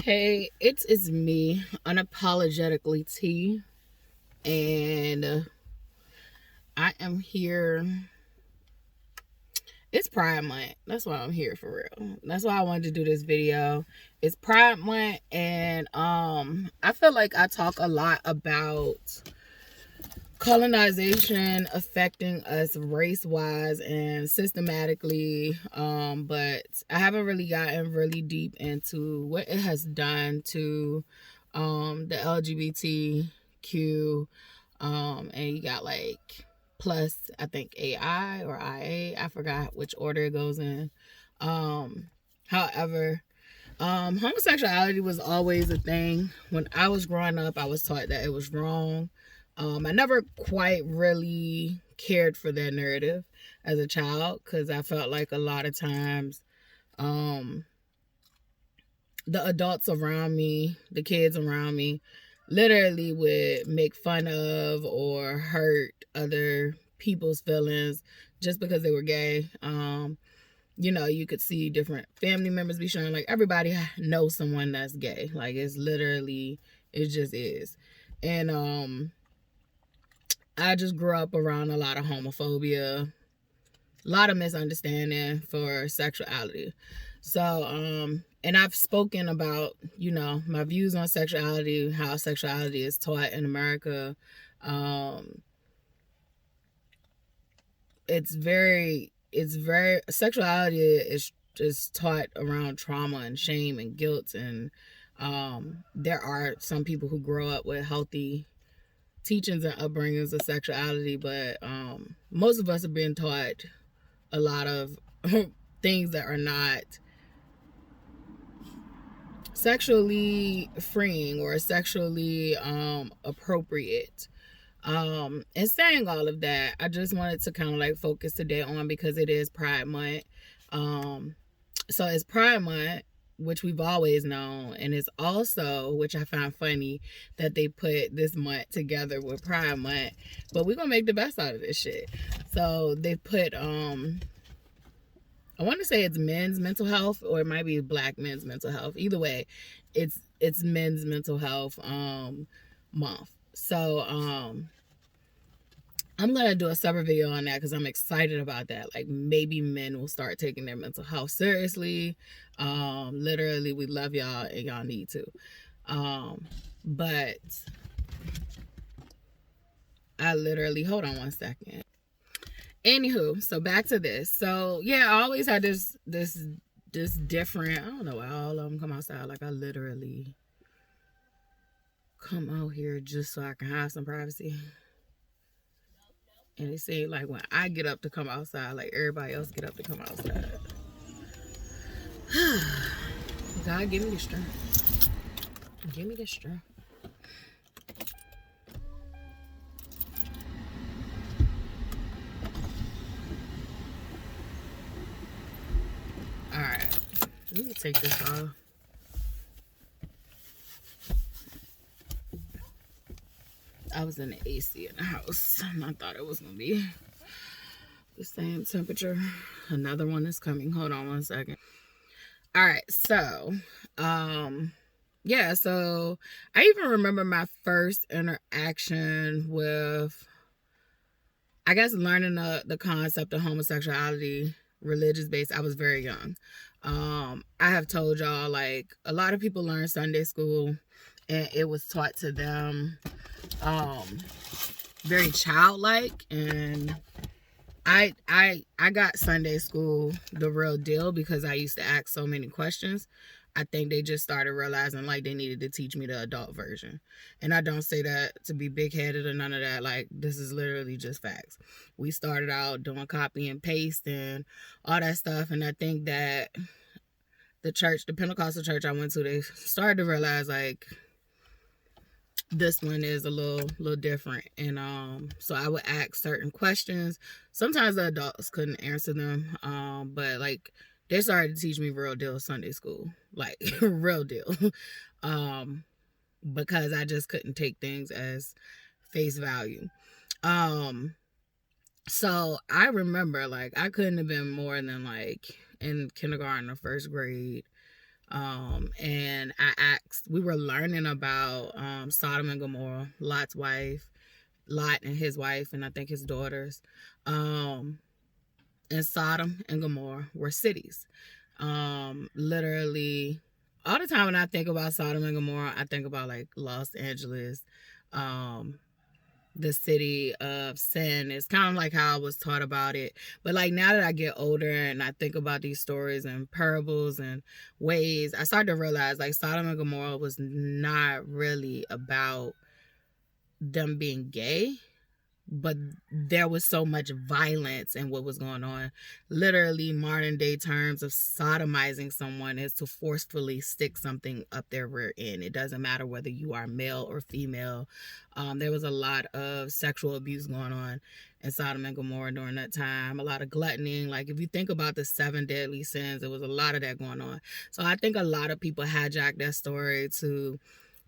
Hey, it's me, unapologetically T, and I am here. It's Pride Month. That's why I'm here for real. That's why I wanted to do this video. It's Pride Month, and I feel like I talk a lot about colonization affecting us race-wise and systematically, but I haven't really gotten really deep into what it has done to the LGBTQ, and you got like plus I think AI or IA, I forgot which order it goes in. However, homosexuality was always a thing. When I was growing up, I was taught that it was wrong. I never quite really cared for that narrative as a child because I felt like a lot of times the adults around me, the kids around me, literally would make fun of or hurt other people's feelings just because they were gay. You could see different family members be showing like everybody knows someone that's gay. Like it's literally, it just is. And I just grew up around a lot of homophobia, a lot of misunderstanding for sexuality. So, and I've spoken about, my views on sexuality, how sexuality is taught in America. Sexuality is just taught around trauma and shame and guilt. And there are some people who grow up with healthy teachings and upbringings of sexuality, but most of us have been taught a lot of things that are not sexually freeing or sexually appropriate. And saying all of that, I just wanted to kind of like focus today on, because it is Pride Month. So it's Pride Month, which we've always known, and it's also, which I find funny, that they put this month together with Pride Month, but we're gonna make the best out of this shit. So they put I want to say it's men's mental health, or it might be Black men's mental health. Either way, it's men's mental health month. So I'm gonna do a separate video on that because I'm excited about that. Like maybe men will start taking their mental health seriously. Literally, we love y'all and y'all need to. But I literally, hold on one second. Anywho, so back to this. So yeah, I always had this different, I don't know why all of them come outside. Like I literally come out here just so I can have some privacy. And it seems like when I get up to come outside, like everybody else get up to come outside. God, give me the strength. Give me the strength. Alright. Let me take this off. I was in the AC in the house, and I thought it was going to be the same temperature. Another one is coming. Hold on one second. All right, so, yeah, so I even remember my first interaction with, I guess, learning the concept of homosexuality, religious-based. I was very young. I have told y'all, like, a lot of people learn Sunday school, and it was taught to them very childlike, and I got Sunday school the real deal because I used to ask so many questions. I think they just started realizing like they needed to teach me the adult version. And I don't say that to be big-headed or none of that. Like, this is literally just facts. We started out doing copy and paste and all that stuff, and I think that the Pentecostal church I went to, they started to realize like this one is a little different. And so I would ask certain questions. Sometimes the adults couldn't answer them, but like they started to teach me real deal Sunday school, like real deal, because I just couldn't take things as face value. So I remember like I couldn't have been more than like in kindergarten or first grade. And I we were learning about Sodom and Gomorrah, Lot's wife, Lot and his wife, and I think his daughters. And Sodom and Gomorrah were cities. Literally, all the time when I think about Sodom and Gomorrah, I think about like Los Angeles, the city of sin. It's kind of like how I was taught about it. But like now that I get older and I think about these stories and parables and ways, I start to realize like Sodom and Gomorrah was not really about them being gay, but there was so much violence in what was going on. Literally, modern day terms of sodomizing someone is to forcefully stick something up their rear end. It doesn't matter whether you are male or female. There was a lot of sexual abuse going on in Sodom and Gomorrah during that time. A lot of gluttony. Like if you think about the 7 deadly sins, there was a lot of that going on. So I think a lot of people hijack that story to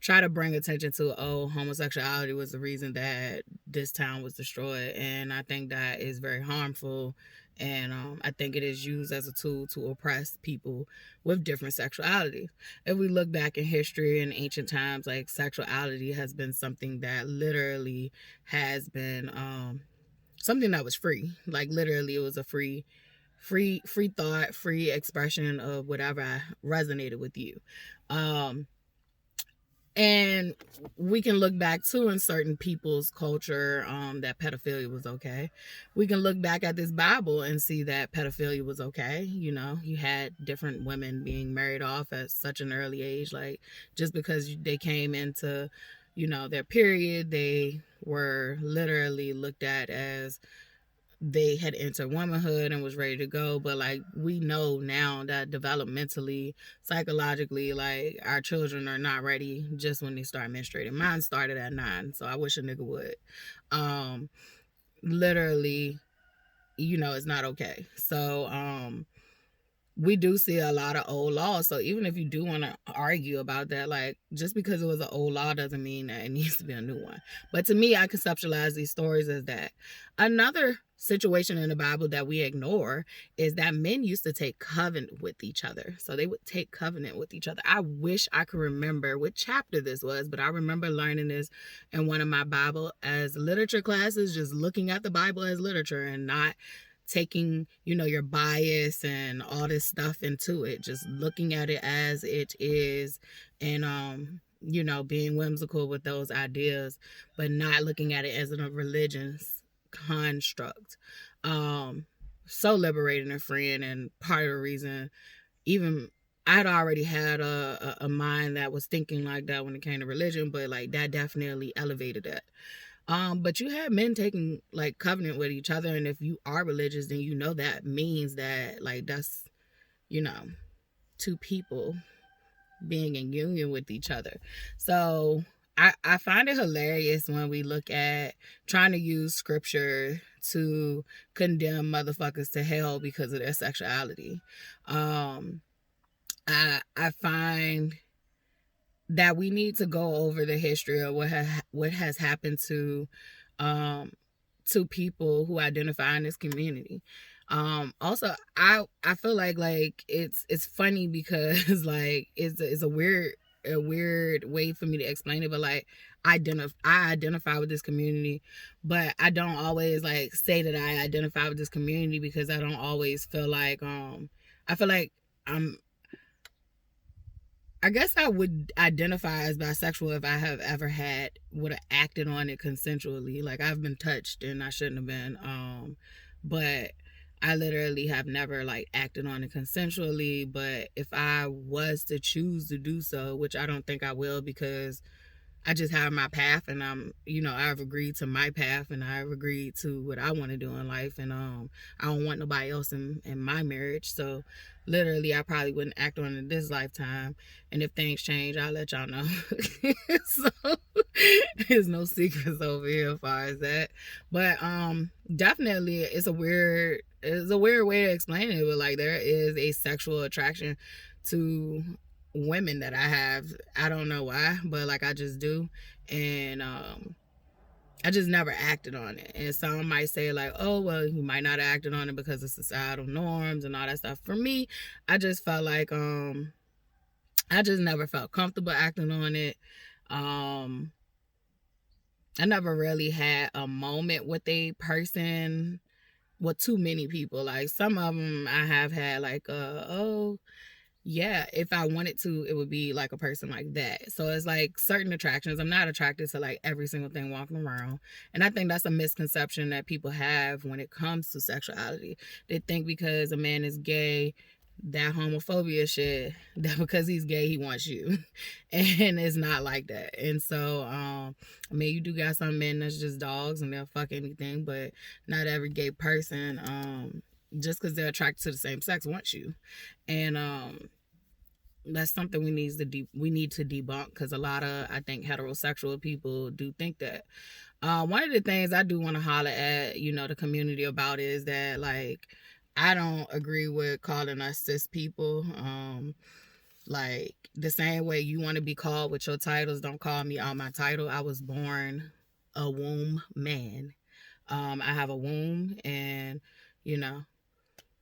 try to bring attention to, oh, homosexuality was the reason that this town was destroyed. And I think that is very harmful. And I think it is used as a tool to oppress people with different sexuality. If we look back in history in ancient times, like sexuality has been something that literally has been something that was free. Like literally it was a free thought, free expression of whatever resonated with you. And we can look back too in certain people's culture that pedophilia was okay. We can look back at this Bible and see that pedophilia was okay. You know, you had different women being married off at such an early age. Like just because they came into, you know, their period, they were literally looked at as they had entered womanhood and was ready to go. But like we know now that developmentally, psychologically, like our children are not ready just when they start menstruating. Mine started at 9, so I wish a nigga would. Literally, you know, it's not okay. So we do see a lot of old laws. So even if you do want to argue about that, like just because it was an old law doesn't mean that it needs to be a new one. But to me, I conceptualize these stories as that. Another situation in the Bible that we ignore is that men used to take covenant with each other. So they would take covenant with each other. I wish I could remember what chapter this was, but I remember learning this in one of my Bible as literature classes, just looking at the Bible as literature and not taking, you know, your bias and all this stuff into it, just looking at it as it is and you know, being whimsical with those ideas, but not looking at it as a religious construct. So liberating and freeing, and part of the reason even I'd already had a mind that was thinking like that when it came to religion, but like that definitely elevated that. But you have men taking like covenant with each other, and if you are religious, then you know that means that like that's, you know, two people being in union with each other. So I find it hilarious when we look at trying to use scripture to condemn motherfuckers to hell because of their sexuality. I find that we need to go over the history of what has happened to people who identify in this community. Also, I feel like it's funny because like it's a weird way for me to explain it, but like I identify with this community, but I don't always like say that I identify with this community because I don't always feel like I feel like I guess I would identify as bisexual if I would have acted on it consensually. Like I've been touched and I shouldn't have been. But I literally have never like acted on it consensually. But if I was to choose to do so, which I don't think I will, because I just have my path and I've agreed to my path and I've agreed to what I want to do in life, and I don't want nobody else in my marriage. So literally I probably wouldn't act on it in this lifetime, and if things change I'll let y'all know. So there's no secrets over here as far as that. But definitely it's a weird way to explain it, but like there is a sexual attraction to women that I have. I don't know why, but like I just do, and I just never acted on it. And some might say like, oh well, you might not have acted on it because of societal norms and all that stuff. For me, I just felt like I just never felt comfortable acting on it. Um, I never really had a moment with a person, with too many people. Like some of them I have had like, oh, yeah, if I wanted to, it would be like a person like that. So it's like certain attractions. I'm not attracted to like every single thing walking around. And I think that's a misconception that people have when it comes to sexuality. They think because a man is gay, that homophobia shit, that because he's gay, he wants you. And it's not like that. And so, I mean, you do got some men that's just dogs and they'll fuck anything, but not every gay person, just because they're attracted to the same sex wants you. And that's something we need to debunk, because a lot of, I think, heterosexual people do think that. One of the things I do want to holler at, the community about is that, like, I don't agree with calling us cis people. Like, the same way you want to be called with your titles, don't call me on my title. I was born a womb man. I have a womb, and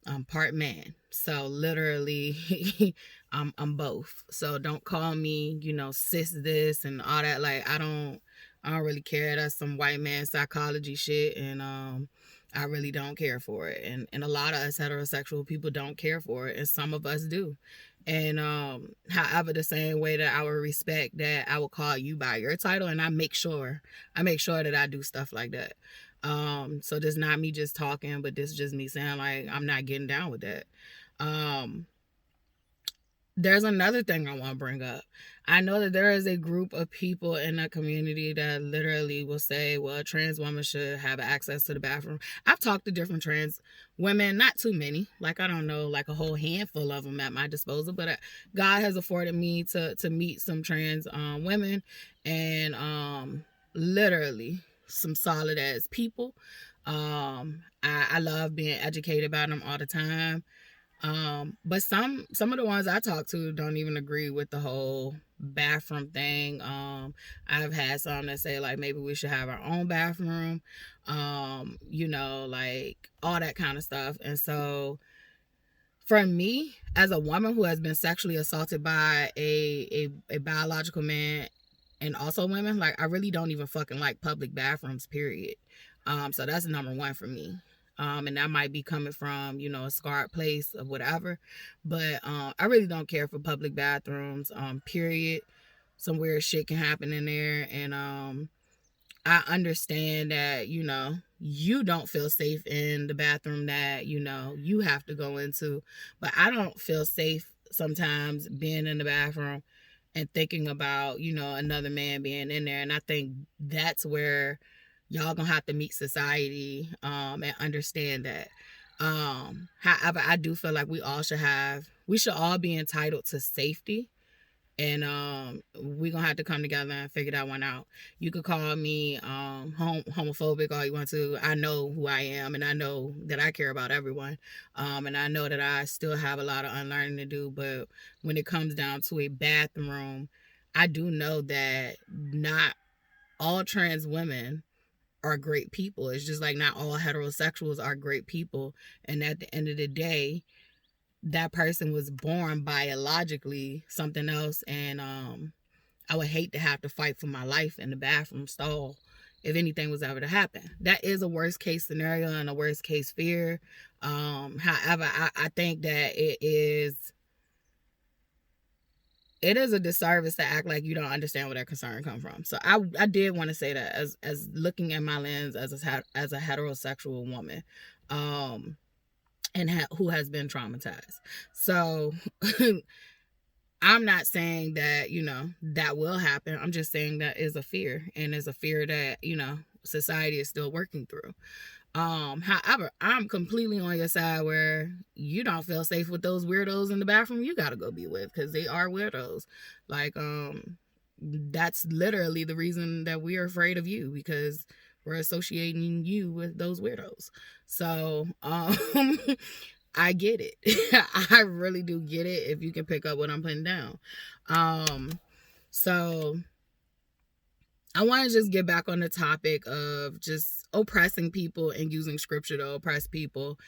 I'm part man. So literally I'm both. So don't call me, cis this and all that. Like I don't really care. That's some white man psychology shit, and I really don't care for it. And a lot of us heterosexual people don't care for it, and some of us do. And however, the same way that I would respect that I will call you by your title, and I make sure that I do stuff like that. So this is not me just talking, but this is just me saying, like, I'm not getting down with that. There's another thing I want to bring up. I know that there is a group of people in the community that literally will say, well, trans women should have access to the bathroom. I've talked to different trans women, not too many, like, I don't know, like a whole handful of them at my disposal, but God has afforded me to meet some trans women, and literally some solid ass people. I love being educated about them all the time. But some of the ones I talk to don't even agree with the whole bathroom thing. I've had some that say, like, maybe we should have our own bathroom, like all that kind of stuff. And so for me, as a woman who has been sexually assaulted by a biological man, and also women, like, I really don't even fucking like public bathrooms, period. So that's number one for me. And that might be coming from, a scarred place or whatever. But I really don't care for public bathrooms, period. Some weird shit can happen in there. And I understand that, you don't feel safe in the bathroom that, you have to go into. But I don't feel safe sometimes being in the bathroom and thinking about, another man being in there. And I think that's where y'all gonna have to meet society and understand that. However, I do feel like we should all be entitled to safety. And we're gonna have to come together and figure that one out. You could call me homophobic all you want to. I know who I am, and I know that I care about everyone. And I know that I still have a lot of unlearning to do. But when it comes down to a bathroom, I do know that not all trans women are great people. It's just like not all heterosexuals are great people. And at the end of the day, that person was born biologically something else. And I would hate to have to fight for my life in the bathroom stall if anything was ever to happen. That is a worst case scenario and a worst case fear. However, I think that it is a disservice to act like you don't understand where that concern come from. So I did want to say that as looking at my lens as a heterosexual woman, and who has been traumatized. So I'm not saying that, that will happen. I'm just saying that is a fear, and is a fear that, society is still working through. However, I'm completely on your side where you don't feel safe with those weirdos in the bathroom you gotta go be with, because they are weirdos. Like, that's literally the reason that we're afraid of you, because we're associating you with those weirdos. So, I get it. I really do get it, if you can pick up what I'm putting down. So I want to just get back on the topic of just oppressing people and using scripture to oppress people.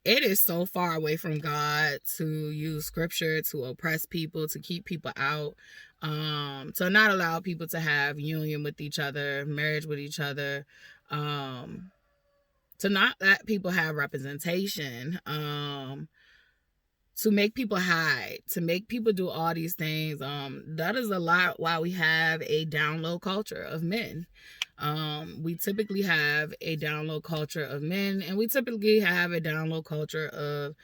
it is so far away from God to use scripture to oppress people, to keep people out, to not allow people to have union with each other, marriage with each other, to not let people have representation, to make people hide, to make people do all these things. That is a lot why we have a down low culture of men. We typically have a down low culture of men, and we typically have a down low culture of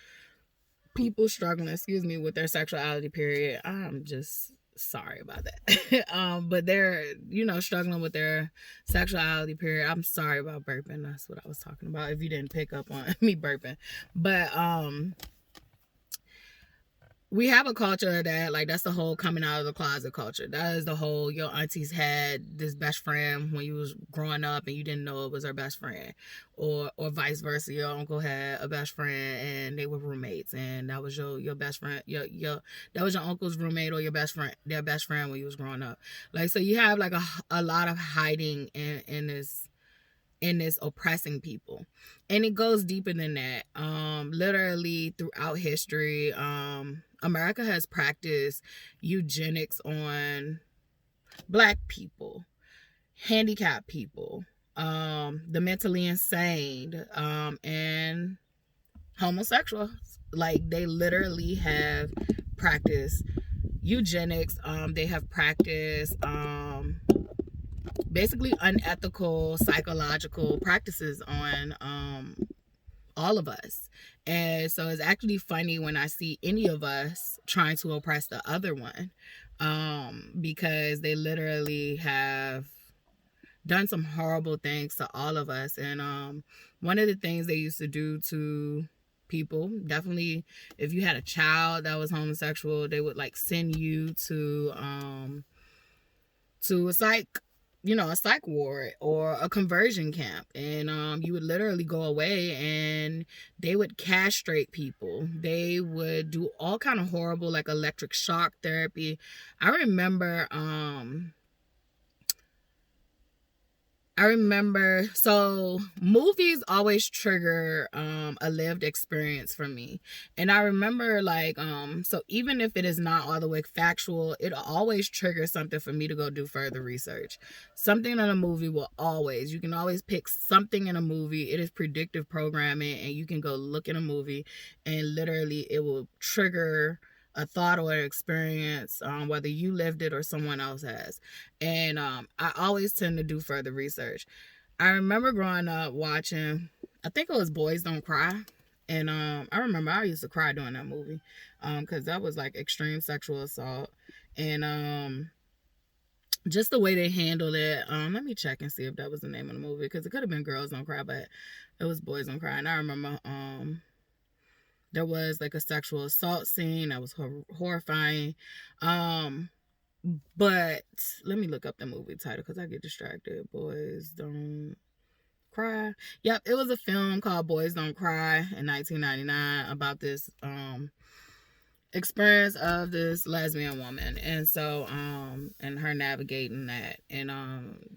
people struggling, with their sexuality, period. I'm just sorry about that. But they're, struggling with their sexuality, period. I'm sorry about burping. That's what I was talking about, if you didn't pick up on me burping. But we have a culture that, like, that's the whole coming out of the closet culture. That is the whole, your aunties had this best friend when you was growing up and you didn't know it was her best friend, or vice versa. Your uncle had a best friend and they were roommates, and that was your best friend, that was your uncle's roommate or their best friend when you was growing up. Like, so you have like a lot of hiding in this oppressing people, and it goes deeper than that. Literally throughout history, America has practiced eugenics on Black people, handicapped people, the mentally insane, and homosexuals. Like, they literally have practiced eugenics. They have practiced basically unethical psychological practices on all of us. And so it's actually funny when I see any of us trying to oppress the other one, because they literally have done some horrible things to all of us. And one of the things they used to do to people, definitely if you had a child that was homosexual, they would like send you to a psych ward or a conversion camp, and you would literally go away and they would castrate people. They would do all kind of horrible, like, electric shock therapy. I remember so movies always trigger a lived experience for me. And I remember, like, so even if it is not all the way factual, it always triggers something for me to go do further research. Something in a movie you can always pick something in a movie. It is predictive programming, and you can go look in a movie and literally it will trigger a thought or an experience, whether you lived it or someone else has. And I always tend to do further research. I remember growing up watching, I think it was Boys Don't Cry. And I remember I used to cry during that movie, because that was like extreme sexual assault. And just the way they handled it. Let me check and see if that was the name of the movie, because it could have been Girls Don't Cry, but it was Boys Don't Cry. And I remember there was like a sexual assault scene that was horrifying. But let me look up the movie title because I get distracted. Boys Don't Cry. Yep, it was a film called Boys Don't Cry in 1999 about this experience of this lesbian woman. And so and her navigating that, and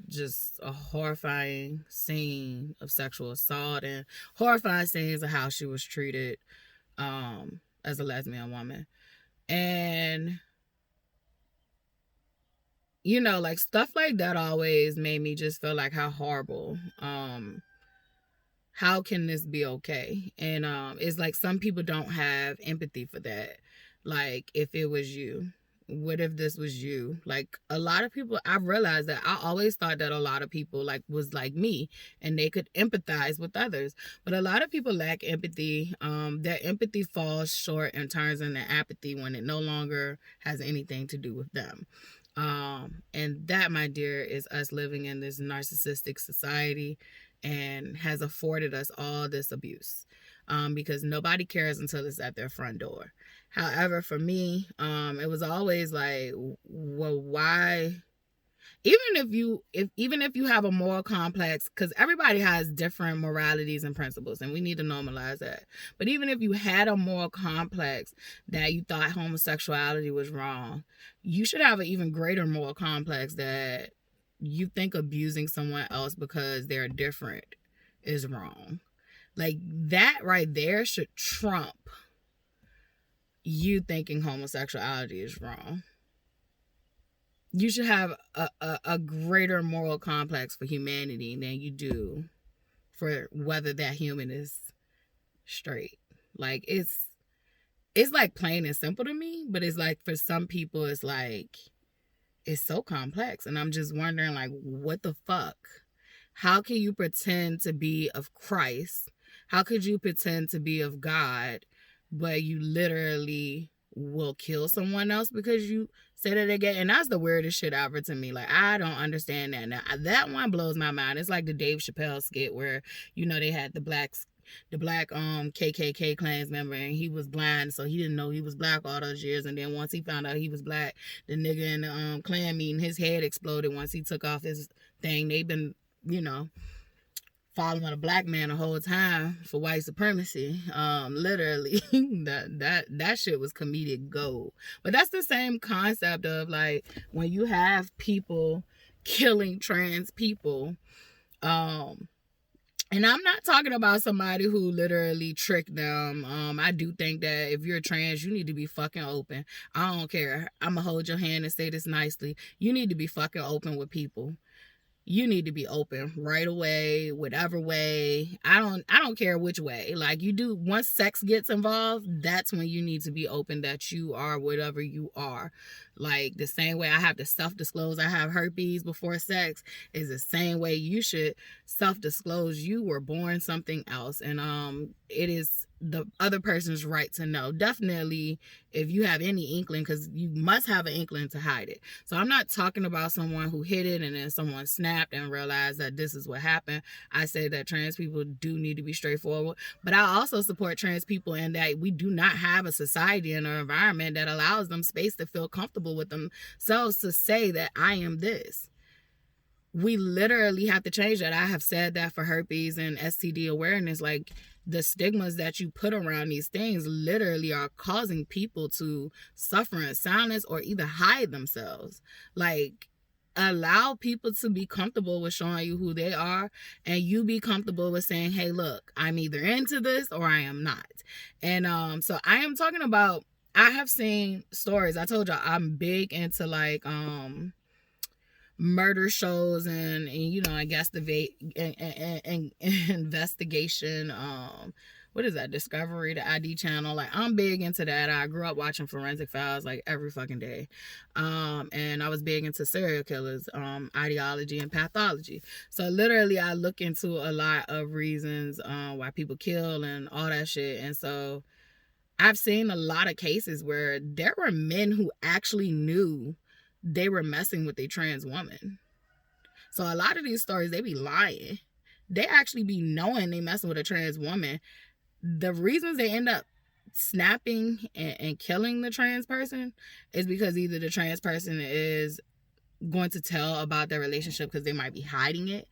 just a horrifying scene of sexual assault and horrifying scenes of how she was treated as a lesbian woman. And like, stuff like that always made me just feel like, how horrible, how can this be okay? And it's like some people don't have empathy for that. Like, if it was you, what if this was you? Like, a lot of people, I've realized that I always thought that a lot of people was like me and they could empathize with others, but a lot of people lack empathy. Their empathy falls short and turns into apathy when it no longer has anything to do with them. And that, my dear, is us living in this narcissistic society, and has afforded us all this abuse, because nobody cares until it's at their front door. However, for me, it was always like, well, why? Even if you have a moral complex, because everybody has different moralities and principles, and we need to normalize that. But even if you had a moral complex that you thought homosexuality was wrong, you should have an even greater moral complex that you think abusing someone else because they're different is wrong. Like, that right there should trump you thinking homosexuality is wrong. You should have a greater moral complex for humanity than you do for whether that human is straight. Like, it's like plain and simple to me, but it's like for some people it's like it's so complex, and I'm just wondering, like, what the fuck? How can you pretend to be of Christ? How could you pretend to be of God, but you literally will kill someone else because you say that they're gay? And that's the weirdest shit ever to me. Like, I don't understand that. Now, that one blows my mind. It's like the Dave Chappelle skit where, you know, they had the black KKK Klans member, and he was blind, so he didn't know he was black all those years. And then once he found out he was black, the nigga in the Klan meeting, his head exploded once he took off his thing. They've been, you know, following a black man the whole time for white supremacy. Literally, that shit was comedic gold. But that's the same concept of, like, when you have people killing trans people, and I'm not talking about somebody who literally tricked them. I do think that if you're trans, you need to be fucking open. I don't care. I'm gonna hold your hand and say this nicely. You need to be fucking open with people. You need to be open right away, whatever way. I don't care which way. Like, you do, once sex gets involved, that's when you need to be open that you are whatever you are. Like, the same way I have to self-disclose I have herpes before sex is the same way you should self-disclose you were born something else. And it is the other person's right to know. Definitely, if you have any inkling, because you must have an inkling to hide it. So I'm not talking about someone who hid it and then someone snapped and realized that this is what happened. I say that trans people do need to be straightforward, but I also support trans people in that we do not have a society and an environment that allows them space to feel comfortable with themselves to say that I am this. We literally have to change that. I have said that for herpes and STD awareness. Like, the stigmas that you put around these things literally are causing people to suffer in silence or either hide themselves. Like, allow people to be comfortable with showing you who they are, and you be comfortable with saying, hey, look, I'm either into this or I am not. And so I am talking about, I have seen stories. I told y'all I'm big into, like, murder shows and you know, I guess the investigation, what is that, Discovery, the ID channel. Like, I'm big into that. I grew up watching Forensic Files like every fucking day, and I was big into serial killers, ideology and pathology. So literally I look into a lot of reasons why people kill and all that shit. And so I've seen a lot of cases where there were men who actually knew they were messing with a trans woman. So a lot of these stories, they be lying. They actually be knowing they messing with a trans woman. The reasons they end up snapping and killing the trans person is because either the trans person is going to tell about their relationship because they might be hiding it,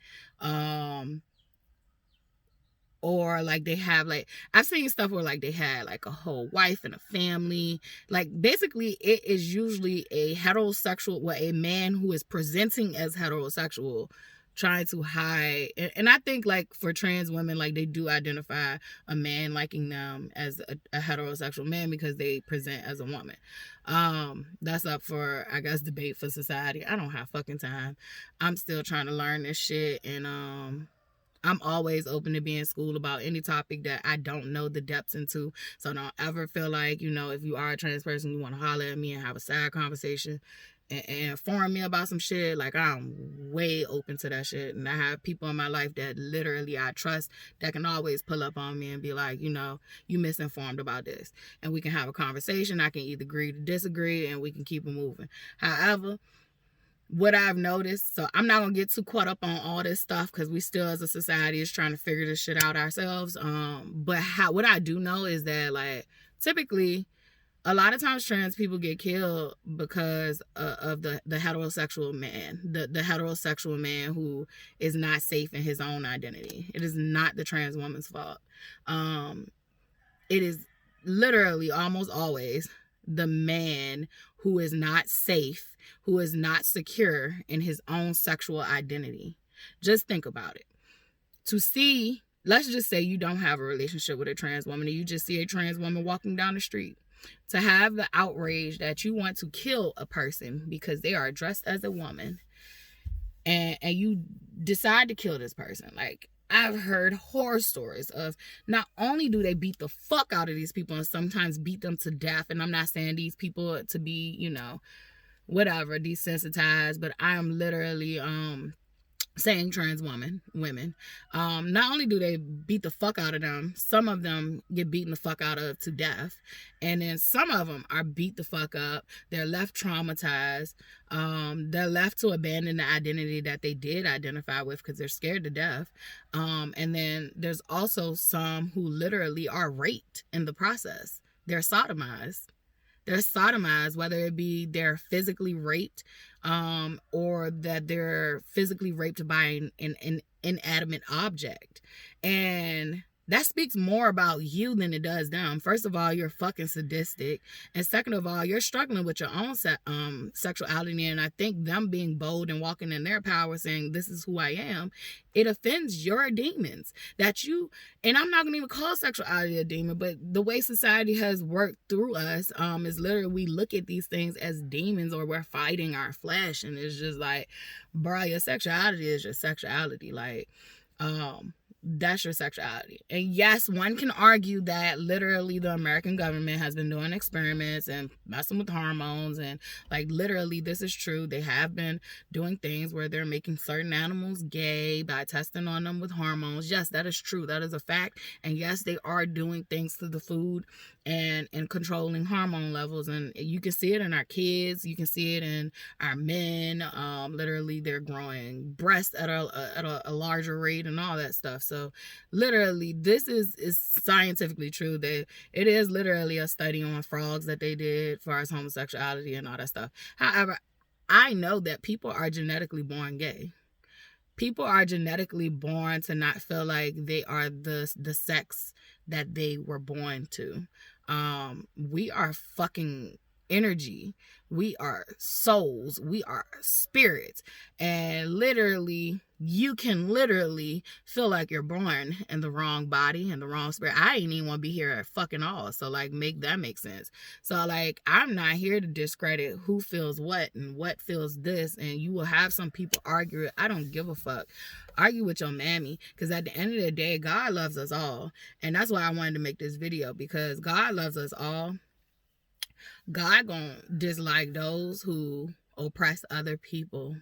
or like they have, like, I've seen stuff where like they had like a whole wife and a family. Like, basically it is usually a heterosexual, well, a man who is presenting as heterosexual trying to hide. And I think, like, for trans women, like, they do identify a man liking them as a heterosexual man because they present as a woman. That's up for, I guess, debate for society. I don't have fucking time. I'm still trying to learn this shit, and I'm always open to be in school about any topic that I don't know the depths into. So don't ever feel like, you know, if you are a trans person, you want to holler at me and have a side conversation and inform me about some shit. Like, I'm way open to that shit. And I have people in my life that literally I trust that can always pull up on me and be like, you know, you misinformed about this. And we can have a conversation. I can either agree to disagree, and we can keep it moving. However, what I've noticed, so I'm not gonna get too caught up on all this stuff because we still as a society is trying to figure this shit out ourselves. But what I do know is that, like, typically a lot of times trans people get killed because of the heterosexual man, the heterosexual man who is not safe in his own identity. It is not the trans woman's fault. It is literally almost always the man who is not safe, who is not secure in his own sexual identity. Just think about it. To see let's just say you don't have a relationship with a trans woman and you just see a trans woman walking down the street. To have the outrage that you want to kill a person because they are dressed as a woman, and you decide to kill this person. Like, I've heard horror stories of not only do they beat the fuck out of these people and sometimes beat them to death, and I'm not saying these people to be, you know, whatever, desensitized, but I am literally saying trans women. Not only do they beat the fuck out of them, some of them get beaten the fuck out of to death, and then some of them are beat the fuck up. They're left traumatized. They're left to abandon the identity that they did identify with because they're scared to death. And then there's also some who literally are raped in the process. They're sodomized. They're sodomized, whether it be they're physically raped, or that they're physically raped by an inanimate object. And that speaks more about you than it does them. First of all, you're fucking sadistic. And second of all, you're struggling with your own sexuality. And I think them being bold and walking in their power saying, this is who I am, it offends your demons that you, and I'm not going to even call sexuality a demon, but the way society has worked through us is literally we look at these things as demons, or we're fighting our flesh. And it's just like, bro, your sexuality is your sexuality. Like, that's your sexuality. And yes, one can argue that literally the American government has been doing experiments and messing with hormones, and like literally this is true. They have been doing things where they're making certain animals gay by testing on them with hormones. Yes, that is true. That is a fact. And yes, they are doing things to the food and controlling hormone levels. And you can see it in our kids. You can see it in our men. Literally they're growing breasts at a larger rate and all that stuff. So literally this is scientifically true. It is literally a study on frogs that they did for as homosexuality and all that stuff. However, I know that people are genetically born gay. People are genetically born to not feel like they are the sex that they were born to. We are fucking energy. We are souls. We are spirits. And literally, you can literally feel like you're born in the wrong body and the wrong spirit. I ain't even want to be here at fucking all. So like, make that make sense. So like, I'm not here to discredit who feels what and what feels this. And you will have some people argue it. I don't give a fuck. Argue with your mammy, because at the end of the day, God loves us all. And that's why I wanted to make this video, because God loves us all. God gonna dislike those who oppress other people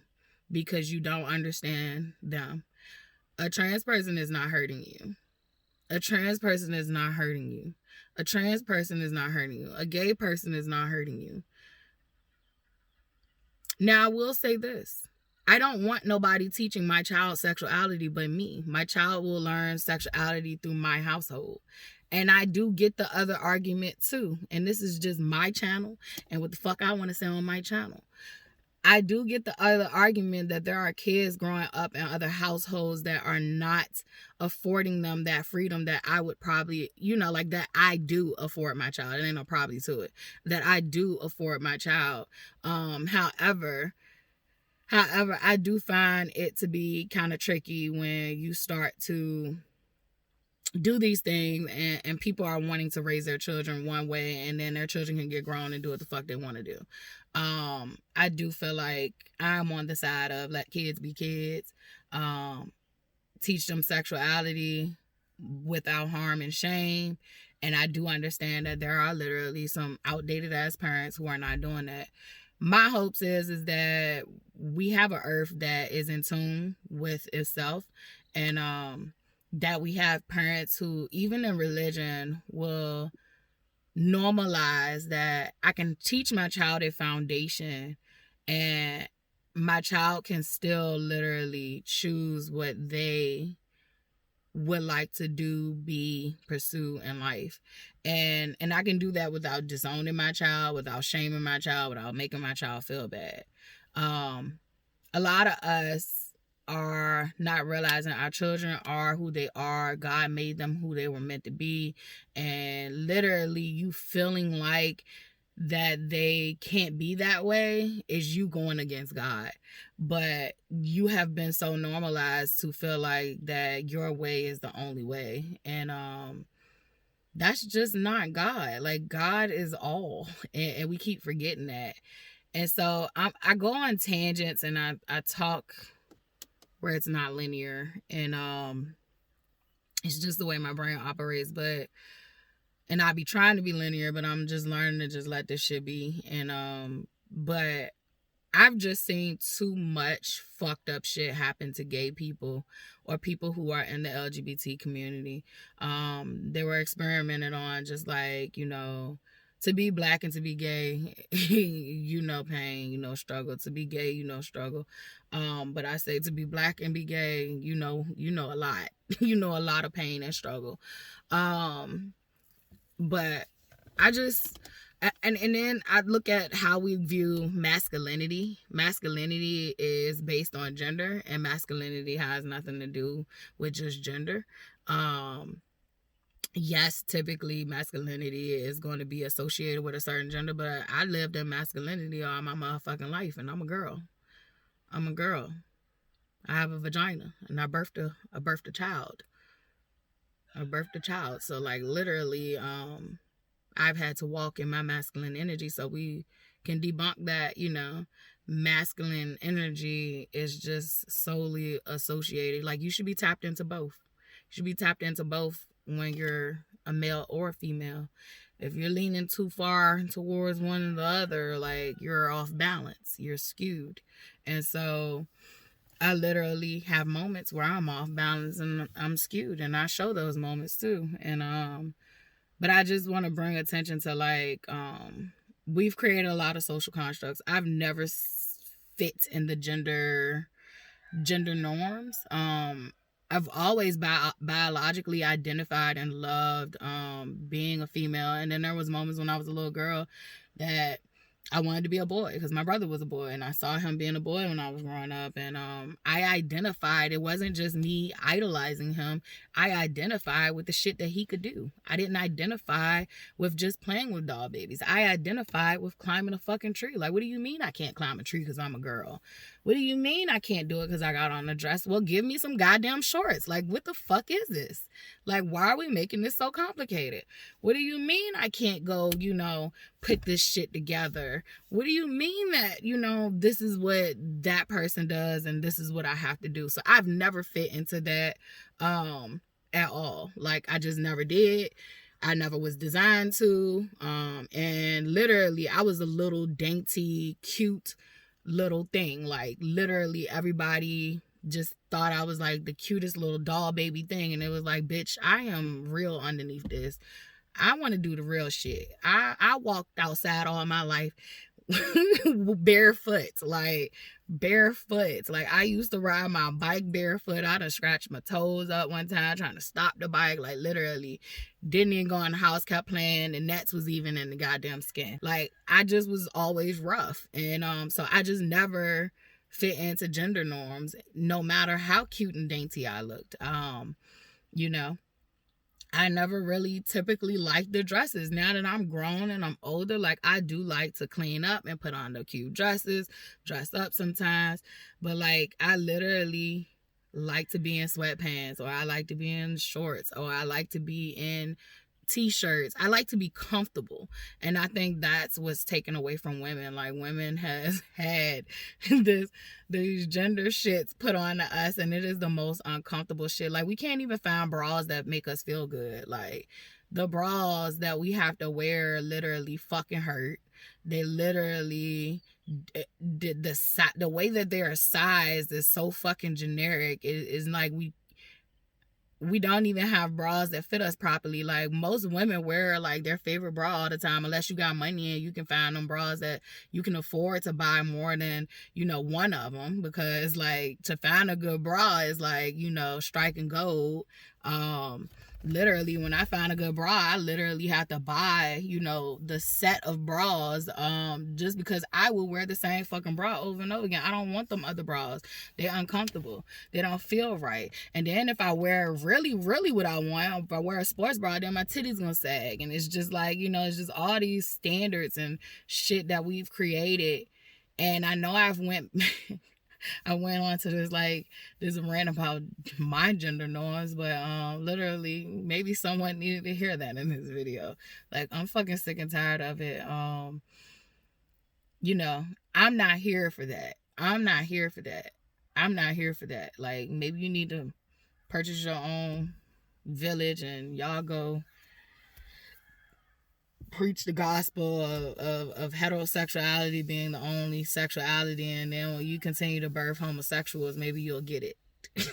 because you don't understand them. A trans person is not hurting you. A trans person is not hurting you. A trans person is not hurting you. A gay person is not hurting you. Now, I will say this. I don't want nobody teaching my child sexuality but me. My child will learn sexuality through my household. And I do get the other argument too. And this is just my channel and what the fuck I want to say on my channel. I do get the other argument that there are kids growing up in other households that are not affording them that freedom that I would probably, you know, like that I do afford my child. It ain't no probably to it. That I do afford my child. However, I do find it to be kind of tricky when you start to do these things and people are wanting to raise their children one way, and then their children can get grown and do what the fuck they want to do. I do feel like I'm on the side of let kids be kids, teach them sexuality without harm and shame. And I do understand that there are literally some outdated ass parents who are not doing that. My hopes is that we have an earth that is in tune with itself, and that we have parents who, even in religion, will normalize that I can teach my child a foundation and my child can still literally choose what they would like to do, be, pursue in life. And I can do that without disowning my child, without shaming my child, without making my child feel bad. A lot of us are not realizing our children are who they are. God made them who they were meant to be. And literally you feeling like that they can't be that way is you going against God. But you have been so normalized to feel like that your way is the only way. And that's just not God. Like, God is all. And we keep forgetting that. And so I go on tangents and I talk where it's not linear. And it's just the way my brain operates. And I be trying to be linear, but I'm just learning to just let this shit be. And but I've just seen too much fucked up shit happen to gay people or people who are in the LGBT community. They were experimented on, just like, you know, to be black and to be gay, you know, pain, you know, struggle. To be gay, you know, struggle. But I say to be black and be gay, you know a lot. You know, a lot of pain and struggle. But I just, and then I look at how we view masculinity. Masculinity is based on gender, and masculinity has nothing to do with just gender. Yes, typically masculinity is going to be associated with a certain gender, but I lived in masculinity all my motherfucking life, and I'm a girl. I'm a girl. I have a vagina, and I birthed a child. So, like, literally, I've had to walk in my masculine energy, so we can debunk that, you know, masculine energy is just solely associated. Like, you should be tapped into both. You should be tapped into both when you're a male or a female. If you're leaning too far towards one or the other, like, you're off balance. You're skewed. And so I literally have moments where I'm off balance and I'm skewed, and I show those moments too. And but I just want to bring attention to, like, we've created a lot of social constructs. I've never fit in the gender norms. I've always biologically identified and loved being a female, and then there was moments when I was a little girl that I wanted to be a boy because my brother was a boy, and I saw him being a boy when I was growing up. And I identified. It wasn't just me idolizing him. I identified with the shit that he could do. I didn't identify with just playing with doll babies. I identified with climbing a fucking tree. Like, what do you mean I can't climb a tree because I'm a girl? What do you mean I can't do it because I got on a dress? Well, give me some goddamn shorts. Like, what the fuck is this? Like, why are we making this so complicated? What do you mean I can't go, you know, put this shit together? What do you mean that, you know, this is what that person does and this is what I have to do? So I've never fit into that at all. Like, I just never did. I never was designed to. And literally, I was a little dainty, cute little thing. Like, literally everybody just thought I was like the cutest little doll baby thing. And it was like, bitch, I am real underneath this. I want to do the real shit. I walked outside all my life barefoot. Like, I used to ride my bike barefoot. I done scratched my toes up one time trying to stop the bike. Like, literally didn't even go in the house, kept playing. The nets was even in the goddamn skin. Like, I just was always rough. And so I just never fit into gender norms, no matter how cute and dainty I looked. You know, I never really typically liked the dresses. Now that I'm grown and I'm older, like, I do like to clean up and put on the cute dresses, dress up sometimes. But, like, I literally like to be in sweatpants, or I like to be in shorts, or I like to be in t-shirts. I like to be comfortable. And I think that's what's taken away from women. Like, women has had these gender shits put on to us, and it is the most uncomfortable shit. Like, we can't even find bras that make us feel good. Like, the bras that we have to wear literally fucking hurt. They literally, the way that they're sized is so fucking generic. It's like we don't even have bras that fit us properly. Like, most women wear, like, their favorite bra all the time, unless you got money and you can find them bras that you can afford to buy more than, you know, one of them. Because, like, to find a good bra is, like, you know, striking gold. literally, when I find a good bra, I literally have to buy, you know, the set of bras, just because I will wear the same fucking bra over and over again. I don't want them other bras. They're uncomfortable. They don't feel right. And then if I wear really what I want, if I wear a sports bra, then my titties gonna sag. And it's just like, you know, it's just all these standards and shit that we've created. And I know I went on to this rant about my gender norms, but literally maybe someone needed to hear that in this video. Like, I'm fucking sick and tired of it. You know, I'm not here for that. I'm not here for that. Like, maybe you need to purchase your own village and y'all go preach the gospel of heterosexuality being the only sexuality, and then when you continue to birth homosexuals, maybe you'll get it.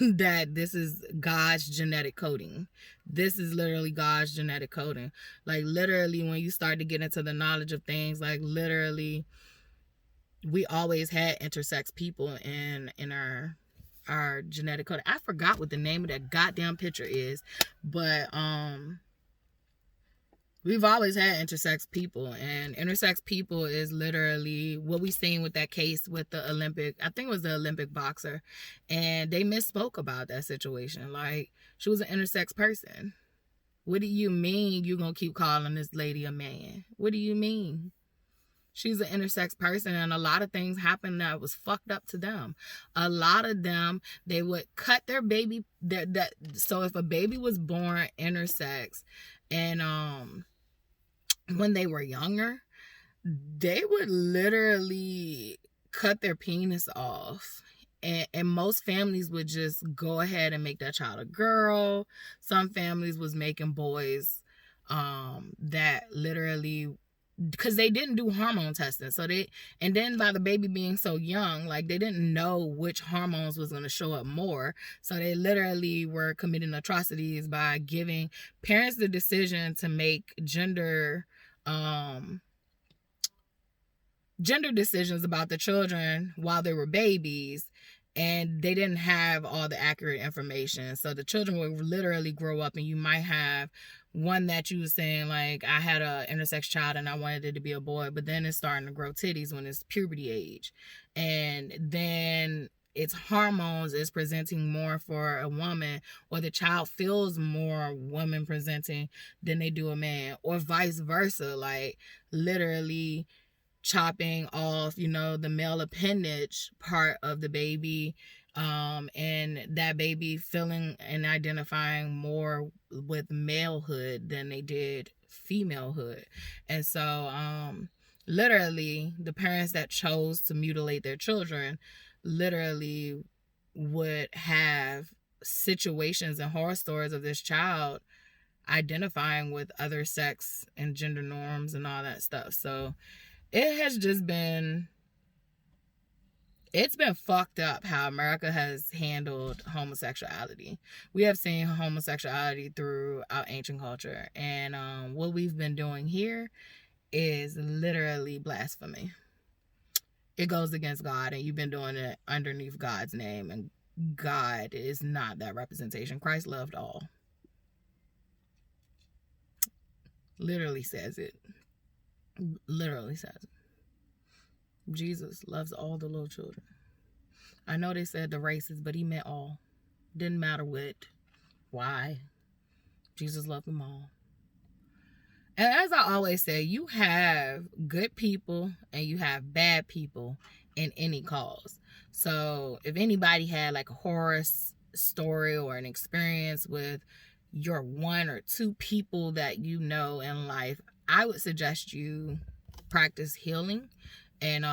That this is God's genetic coding. This is literally God's genetic coding. Like, literally, when you start to get into the knowledge of things, like, literally, we always had intersex people in our genetic code. I forgot what the name of that goddamn picture is, but we've always had intersex people, and intersex people is literally what we seen with that case with the Olympic, I think it was the Olympic boxer, and they misspoke about that situation. Like, she was an intersex person. What do you mean you gonna keep calling this lady a man? What do you mean? She's an intersex person, and a lot of things happened that was fucked up to them. A lot of them, they would cut their baby, so if a baby was born intersex, and when they were younger, they would literally cut their penis off. And most families would just go ahead and make that child a girl. Some families was making boys that literally, because they didn't do hormone testing. And then by the baby being so young, like, they didn't know which hormones was going to show up more. So they literally were committing atrocities by giving parents the decision to make gender decisions about the children while they were babies, and they didn't have all the accurate information. So the children would literally grow up, and you might have one that you was saying, like, I had a intersex child and I wanted it to be a boy, but then it's starting to grow titties when it's puberty age, and then its hormones is presenting more for a woman, or the child feels more woman presenting than they do a man, or vice versa. Like, literally chopping off, you know, the male appendage part of the baby, and that baby feeling and identifying more with malehood than they did femalehood. And so literally, the parents that chose to mutilate their children literally would have situations and horror stories of this child identifying with other sex and gender norms and all that stuff. So it has just been, it's been fucked up how America has handled homosexuality. We have seen homosexuality throughout ancient culture, and what we've been doing here is literally blasphemy. It goes against God, and you've been doing it underneath God's name, and God is not that representation. Christ loved all. Literally says it. Literally says it. Jesus loves all the little children. I know they said the races, but he meant all. Didn't matter what, why. Jesus loved them all. And as I always say, you have good people and you have bad people in any cause. So if anybody had like a horror story or an experience with your one or two people that you know in life, I would suggest you practice healing and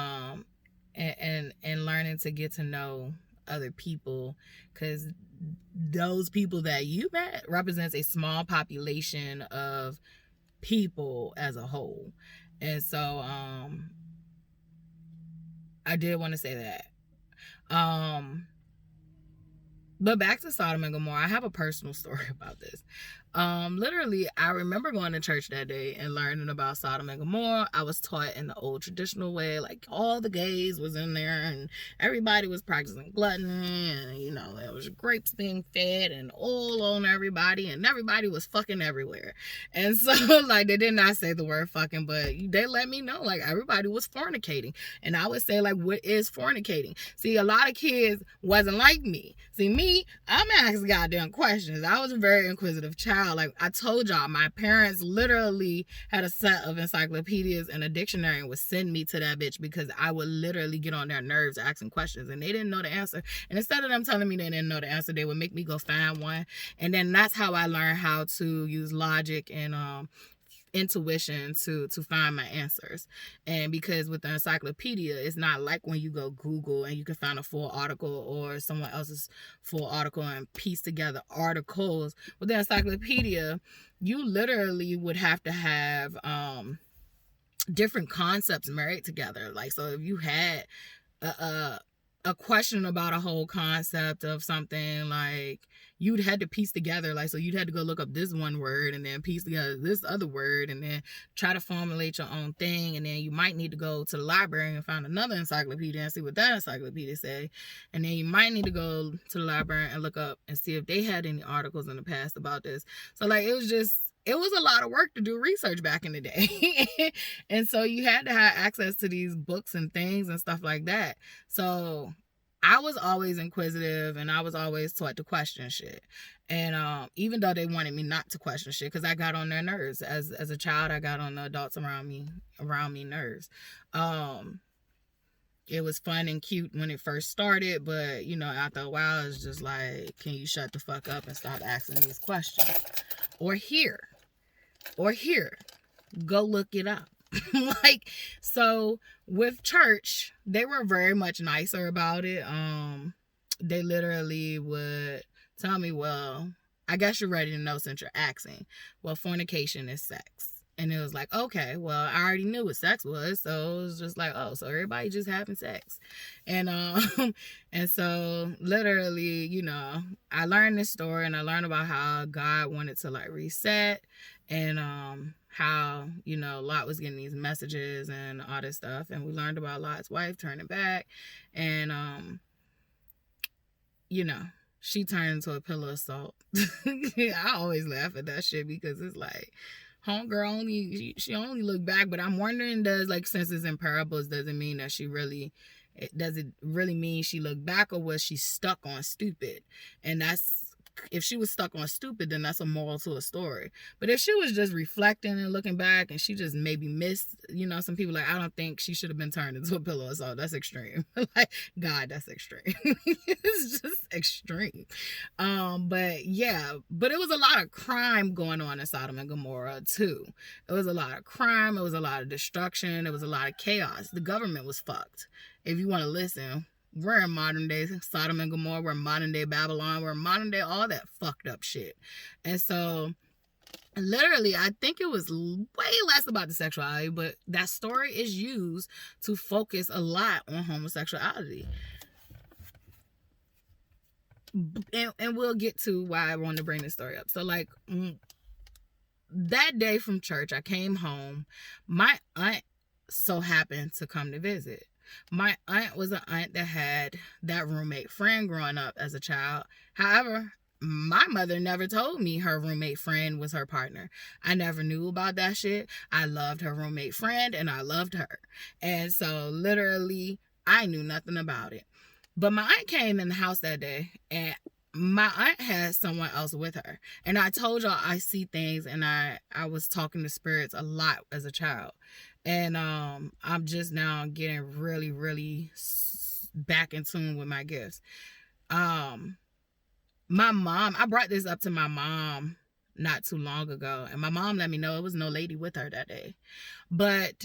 learning to get to know other people, because those people that you met represents a small population of people as a whole. And so I did want to say that. But back to Sodom and Gomorrah, I have a personal story about this. Literally, I remember going to church that day and learning about Sodom and Gomorrah. I was taught in the old traditional way, like all the gays was in there and everybody was practicing gluttony, and you know, there was grapes being fed and oil on everybody, and everybody was fucking everywhere. And so like, they did not say the word fucking, but they let me know like everybody was fornicating. And I would say like, what is fornicating? See, a lot of kids wasn't like me. See, me, I'm asking goddamn questions. I was a very inquisitive child. Like I told y'all, my parents literally had a set of encyclopedias and a dictionary and would send me to that bitch because I would literally get on their nerves asking questions and they didn't know the answer. And instead of them telling me they didn't know the answer, they would make me go find one. And then that's how I learned how to use logic and intuition to find my answers. And because with the encyclopedia, it's not like when you go Google and you can find a full article or someone else's full article and piece together articles. With the encyclopedia, you literally would have to have different concepts married together. Like, so if you had a question about a whole concept of something, like you'd had to piece together, like, so you'd had to go look up this one word and then piece together this other word and then try to formulate your own thing. And then you might need to go to the library and find another encyclopedia and see what that encyclopedia say. And then you might need to go to the library and look up and see if they had any articles in the past about this. So like, it was a lot of work to do research back in the day. And so you had to have access to these books and things and stuff like that. So I was always inquisitive and I was always taught to question shit. And even though they wanted me not to question shit, because I got on their nerves. As a child, I got on the adults around me nerves. It was fun and cute when it first started, but you know, after a while, it's just like, can you shut the fuck up and stop asking these questions? Or here, go look it up. Like, so with church, they were very much nicer about it. They literally would tell me, well, I guess you're ready to know since you're asking. Well, fornication is sex. And it was like, okay, well, I already knew what sex was. So it was just like, oh, so everybody just having sex. And and so literally, you know, I learned this story and I learned about how God wanted to like reset and how, you know, Lot was getting these messages and all this stuff. And we learned about Lot's wife turning back. And you know, she turned into a pillar of salt. I always laugh at that shit because it's like, homegirl she only looked back, but I'm wondering, does, like, since it's in parables, does it mean that does it really mean she looked back, or was she stuck on stupid? And if she was stuck on stupid, then that's a moral to a story. But if she was just reflecting and looking back and she just maybe missed, you know, some people like, I don't think she should have been turned into a pillow of salt. That's extreme. Like, God, that's extreme. It's just extreme. But yeah, but it was a lot of crime going on in Sodom and Gomorrah too. It was a lot of crime. It was a lot of destruction. It was a lot of chaos. The government was fucked. If you want to listen, we're in modern day Sodom and Gomorrah. We're in modern day Babylon. We're in modern day all that fucked up shit. And so literally, I think it was way less about the sexuality, but that story is used to focus a lot on homosexuality. And we'll get to why I want to bring this story up. So like, that day from church, I came home. My aunt so happened to come to visit. My aunt was an aunt that had that roommate friend growing up as a child. However, my mother never told me her roommate friend was her partner. I never knew about that shit. I loved her roommate friend and I loved her. And so literally, I knew nothing about it. But my aunt came in the house that day and my aunt had someone else with her. And I told y'all I see things and I was talking to spirits a lot as a child. And I'm just now getting really, really back in tune with my gifts. My mom, I brought this up to my mom not too long ago. And my mom let me know it was no lady with her that day. But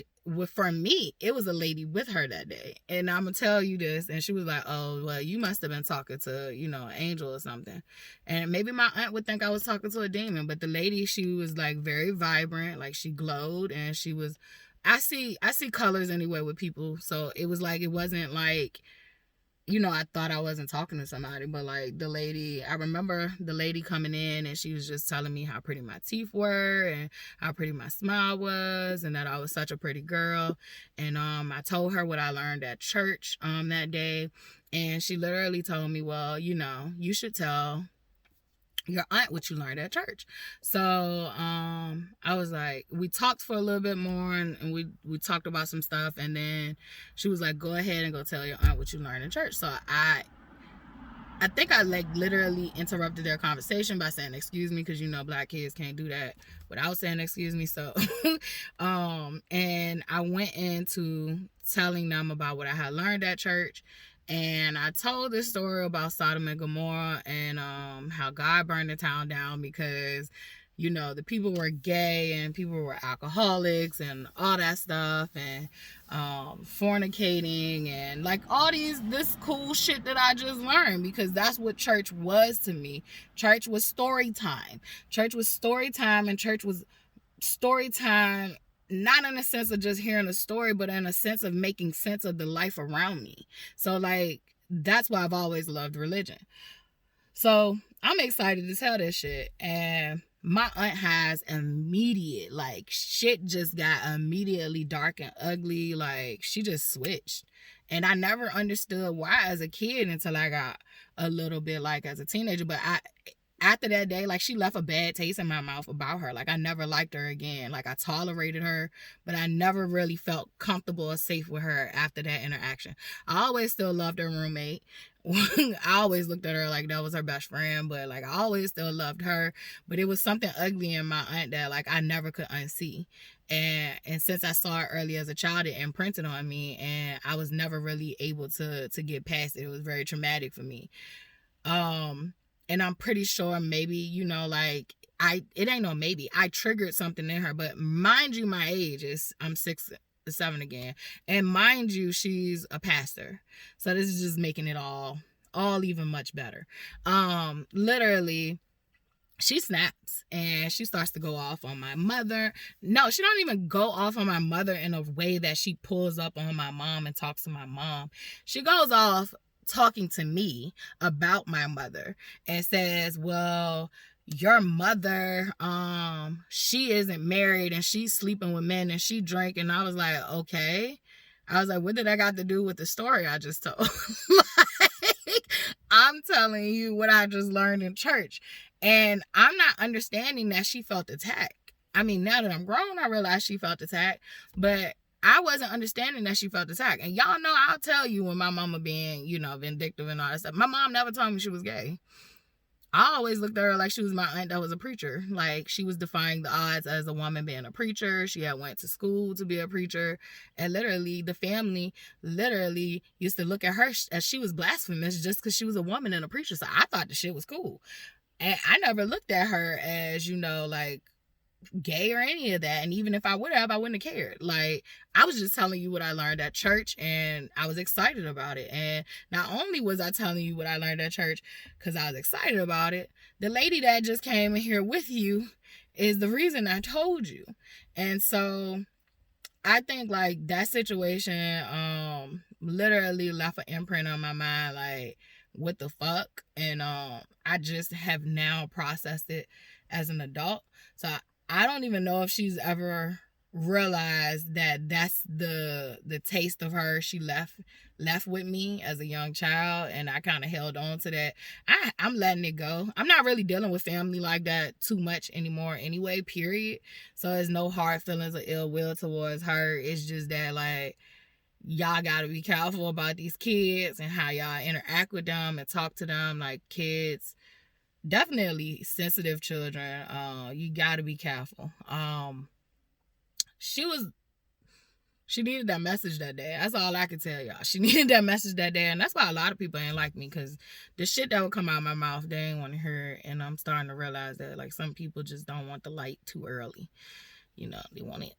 for me, it was a lady with her that day. And I'm going to tell you this. And she was like, oh, well, you must have been talking to, you know, an angel or something. And maybe my aunt would think I was talking to a demon. But the lady, she was like very vibrant. Like she glowed and she was... I see colors anyway with people. So it was like, it wasn't like I thought I wasn't talking to somebody, but like I remember the lady coming in and she was just telling me how pretty my teeth were and how pretty my smile was and that I was such a pretty girl. And I told her what I learned at church that day. And she literally told me, well, you should tell your aunt what you learned at church. So I was like, we talked for a little bit more and we talked about some stuff, and then she was like, go ahead and go tell your aunt what you learned in church. So I think I like literally interrupted their conversation by saying excuse me, because black kids can't do that without saying excuse me. So and I went into telling them about what I had learned at church. And I told this story about Sodom and Gomorrah and how God burned the town down because, the people were gay and people were alcoholics and all that stuff and fornicating and like all this cool shit that I just learned, because that's what church was to me. Church was story time. Church was story time, and church was story time not in a sense of just hearing a story, but in a sense of making sense of the life around me. So like, that's why I've always loved religion. So I'm excited to tell this shit. And my aunt has immediate, like, shit just got immediately dark and ugly. Like, she just switched. And I never understood why as a kid until I got a little bit like as a teenager. But after that day, like, she left a bad taste in my mouth about her. Like, I never liked her again. Like, I tolerated her, but I never really felt comfortable or safe with her after that interaction. I always still loved her roommate. I always looked at her like that was her best friend, but like, I always still loved her. But it was something ugly in my aunt that like I never could unsee. And since I saw it early as a child, it imprinted on me, and I was never really able to get past it. It was very traumatic for me. And I'm pretty sure maybe, it ain't no maybe. I triggered something in her, but mind you, my age I'm 6'7" again. And mind you, she's a pastor. So this is just making it all even much better. Literally, she snaps and she starts to go off on my mother. No, she don't even go off on my mother in a way that she pulls up on my mom and talks to my mom. She goes off talking to me about my mother and says, well, your mother, she isn't married and she's sleeping with men and she drank. And I was like, okay. I was like, what did I got to do with the story I just told? Like, I'm telling you what I just learned in church. And I'm not understanding that she felt attacked. I mean, now that I'm grown, I realize she felt attacked, but I wasn't understanding that she felt attacked. And y'all know, I'll tell you when my mama being, vindictive and all that stuff. My mom never told me she was gay. I always looked at her like she was my aunt that was a preacher. Like, she was defying the odds as a woman being a preacher. She had went to school to be a preacher. And literally, the family literally used to look at her as she was blasphemous just because she was a woman and a preacher. So I thought the shit was cool. And I never looked at her as, like, gay or any of that. And even if I would have, I wouldn't have cared. Like, I was just telling you what I learned at church, and I was excited about it. And not only was I telling you what I learned at church because I was excited about it, the lady that just came in here with you is the reason I told you. And so I think like that situation literally left an imprint on my mind, like, what the fuck? And I just have now processed it as an adult. So I don't even know if she's ever realized that that's the taste of her she left with me as a young child, and I kind of held on to that. I'm letting it go. I'm not really dealing with family like that too much anymore anyway, period. So there's no hard feelings or ill will towards her. It's just that, like, y'all gotta be careful about these kids and how y'all interact with them and talk to them. Like, kids, definitely sensitive children, you gotta be careful. She needed that message that day. That's all I can tell y'all. She needed that message that day, and that's why a lot of people ain't like me, because the shit that would come out of my mouth, they ain't want to hear it. And I'm starting to realize that, like, some people just don't want the light too early. They want it.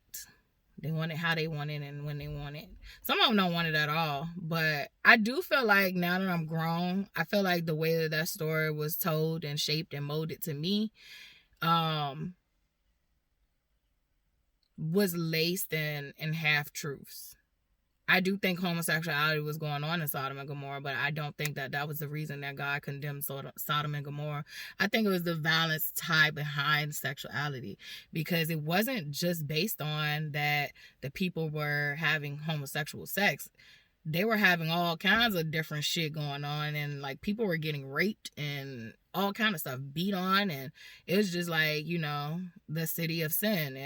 They want it how they want it and when they want it. Some of them don't want it at all. But I do feel like now that I'm grown, I feel like the way that story was told and shaped and molded to me was laced in half-truths. I do think homosexuality was going on in Sodom and Gomorrah, but I don't think that that was the reason that God condemned Sodom and Gomorrah. I think it was the violence tied behind sexuality, because it wasn't just based on that the people were having homosexual sex. They were having all kinds of different shit going on, and like people were getting raped and all kind of stuff, beat on, and it was just like, you know, the city of sin,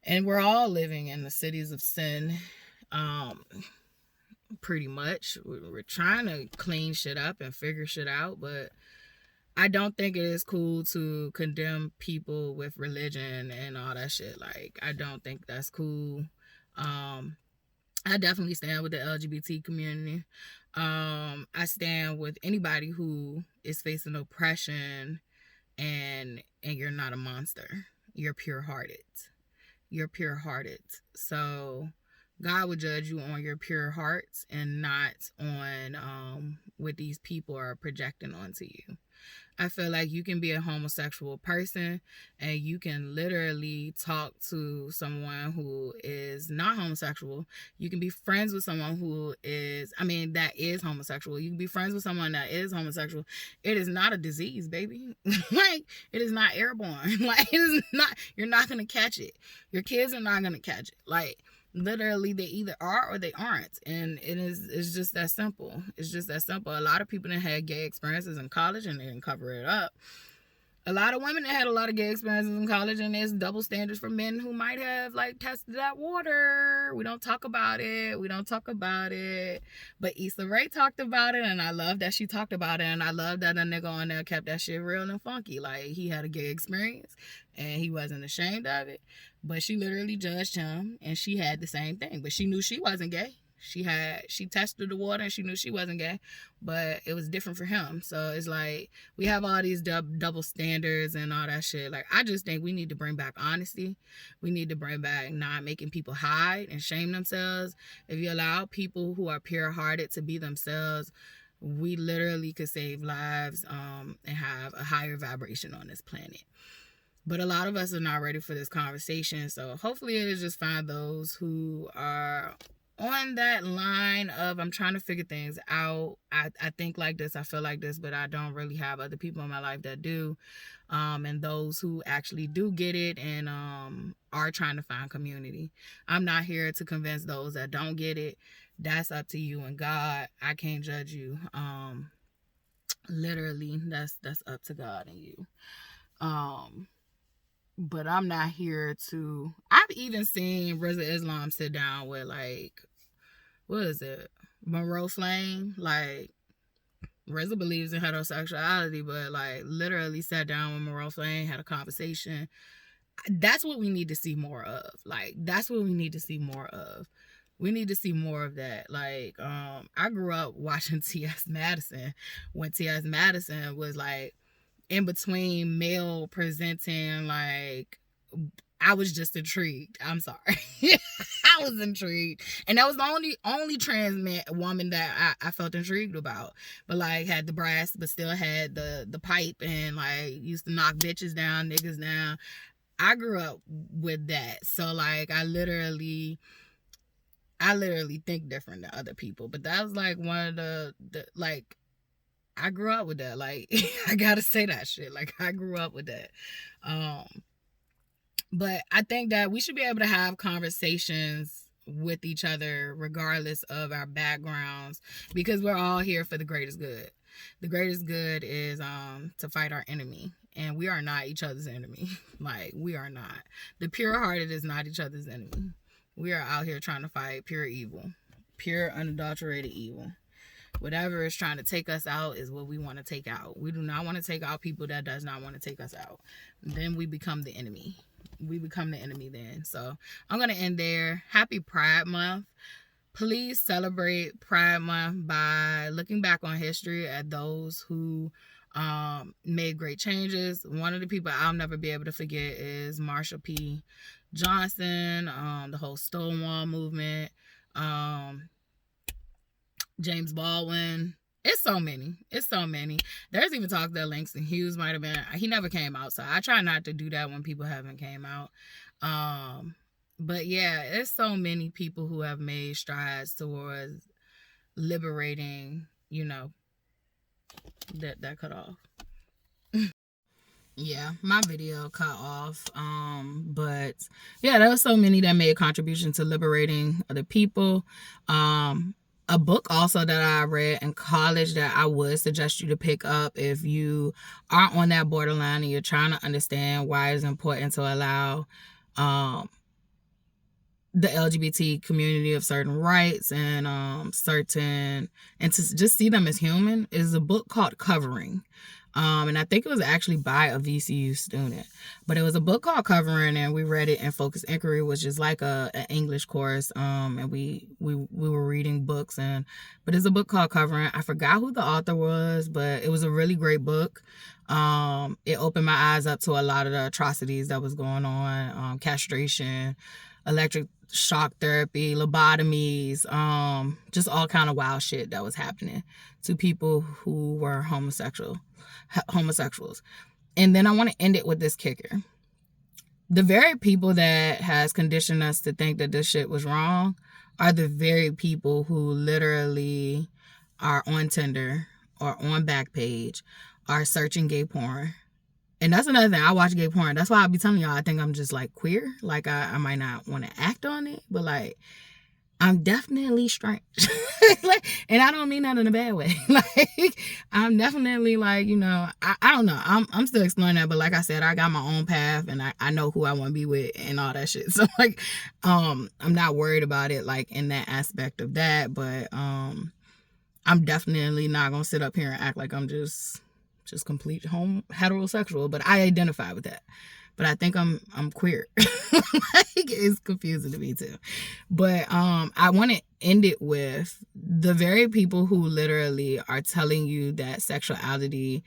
and we're all living in the cities of sin. Pretty much we're trying to clean shit up and figure shit out, but I don't think it is cool to condemn people with religion and all that shit. Like, I don't think that's cool. I definitely stand with the LGBT community. I stand with anybody who is facing oppression, and you're not a monster. You're pure-hearted. You're pure-hearted. So God will judge you on your pure hearts and not on what these people are projecting onto you. I feel like you can be a homosexual person and you can literally talk to someone who is not homosexual. You can be friends with someone who is, that is homosexual. You can be friends with someone that is homosexual. It is not a disease, baby. Like, it is not airborne. Like, it is not, you're not going to catch it. Your kids are not going to catch it. Like, literally, they either are or they aren't, and it's just that simple. It's just that simple. A lot of people that had gay experiences in college and they didn't cover it up. A lot of women that had a lot of gay experiences in college, and there's double standards for men who might have like tested that water. We don't talk about it. But Issa Rae talked about it, and I love that she talked about it, and I love that a nigga on there kept that shit real and funky. Like, he had a gay experience and he wasn't ashamed of it, but she literally judged him, and she had the same thing, but she knew she wasn't gay. She tested the water and she knew she wasn't gay, but it was different for him. So it's like, we have all these double standards and all that shit. Like, I just think we need to bring back honesty. We need to bring back not making people hide and shame themselves. If you allow people who are pure-hearted to be themselves, we literally could save lives and have a higher vibration on this planet. But a lot of us are not ready for this conversation. So hopefully it'll just find those who are on that line of, I'm trying to figure things out. I think like this, I feel like this, but I don't really have other people in my life that do. And those who actually do get it and are trying to find community. I'm not here to convince those that don't get it. That's up to you and God. I can't judge you. Literally, that's up to God and you. But I'm not here to... I've even seen Rizza Islam sit down with, like, what is it? Monroe Flame. Like, Rizza believes in heterosexuality, but, like, literally sat down with Monroe Flame, had a conversation. That's what we need to see more of. Like, that's what we need to see more of. We need to see more of that. Like, I grew up watching T.S. Madison when T.S. Madison was, like, in between male presenting, like, I was just intrigued. I'm sorry. I was intrigued. And that was the only trans woman that I felt intrigued about. But, like, had the brass, but still had the pipe and, like, used to knock bitches down, niggas down. I grew up with that. So, like, I literally think different than other people. But that was, like, one of the like, I grew up with that. Like, I gotta say that shit. Like, I grew up with that. But I think that we should be able to have conversations with each other regardless of our backgrounds, because we're all here for the greatest good. The greatest good is to fight our enemy, and we are not each other's enemy. Like, we are not. The pure-hearted is not each other's enemy. We are out here trying to fight pure evil, pure unadulterated evil. Whatever is trying to take us out is what we want to take out. We do not want to take out people that does not want to take us out. Then we become the enemy. We become the enemy then. So I'm going to end there. Happy Pride Month. Please celebrate Pride Month by looking back on history at those who made great changes. One of the people I'll never be able to forget is Marsha P. Johnson, the whole Stonewall movement, James Baldwin. It's so many. There's even talk that Langston Hughes might have been. He never came out, so I try not to do that when people haven't came out. But yeah, there's so many people who have made strides towards liberating, that cut off. Yeah, my video cut off. But yeah, there was so many that made a contribution to liberating other people. A book also that I read in college that I would suggest you to pick up if you are on that borderline and you're trying to understand why it's important to allow the LGBT community of certain rights and and to just see them as human, is a book called Covering. And I think it was actually by a VCU student, but it was a book called Covering, and we read it in Focus Inquiry, which is like an English course. And we were reading books, but it's a book called Covering. I forgot who the author was, but it was a really great book. It opened my eyes up to a lot of the atrocities that was going on, castration, electric shock therapy, lobotomies, just all kind of wild shit that was happening to people who were homosexuals. And then I want to end it with this kicker. The very people that has conditioned us to think that this shit was wrong are the very people who literally are on Tinder or on Backpage, are searching gay porn. And that's another thing. I watch gay porn. That's why I be telling y'all I think I'm just like queer. Like I might not want to act on it, but like I'm definitely strange. Like, and I don't mean that in a bad way. Like I'm definitely like, I don't know. I'm still exploring that, but like I said, I got my own path and I know who I want to be with and all that shit. So like I'm not worried about it like in that aspect of that, but I'm definitely not gonna sit up here and act like I'm just complete heterosexual, but I identify with that. But I think I'm queer. Like, it's confusing to me too. But I want to end it with the very people who literally are telling you that sexuality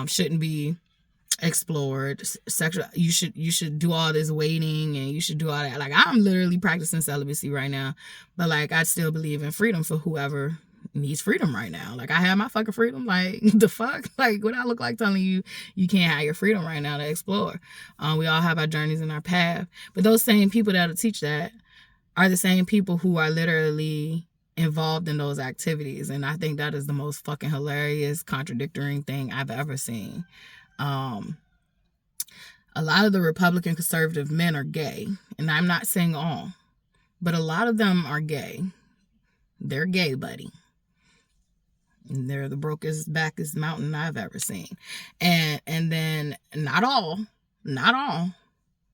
shouldn't be explored. You should do all this waiting and you should do all that. Like I'm literally practicing celibacy right now, but like I still believe in freedom for whoever needs freedom right now. Like I have my fucking freedom. Like the fuck, like what I look like telling you can't have your freedom right now to explore. We all have our journeys and our path, but those same people that'll teach that are the same people who are literally involved in those activities. And I think that is the most fucking hilarious, contradictory thing I've ever seen. A lot of the Republican conservative men are gay, and I'm not saying all, but a lot of them are gay. They're gay, buddy. They're the brokest, backest mountain I've ever seen. And then not all,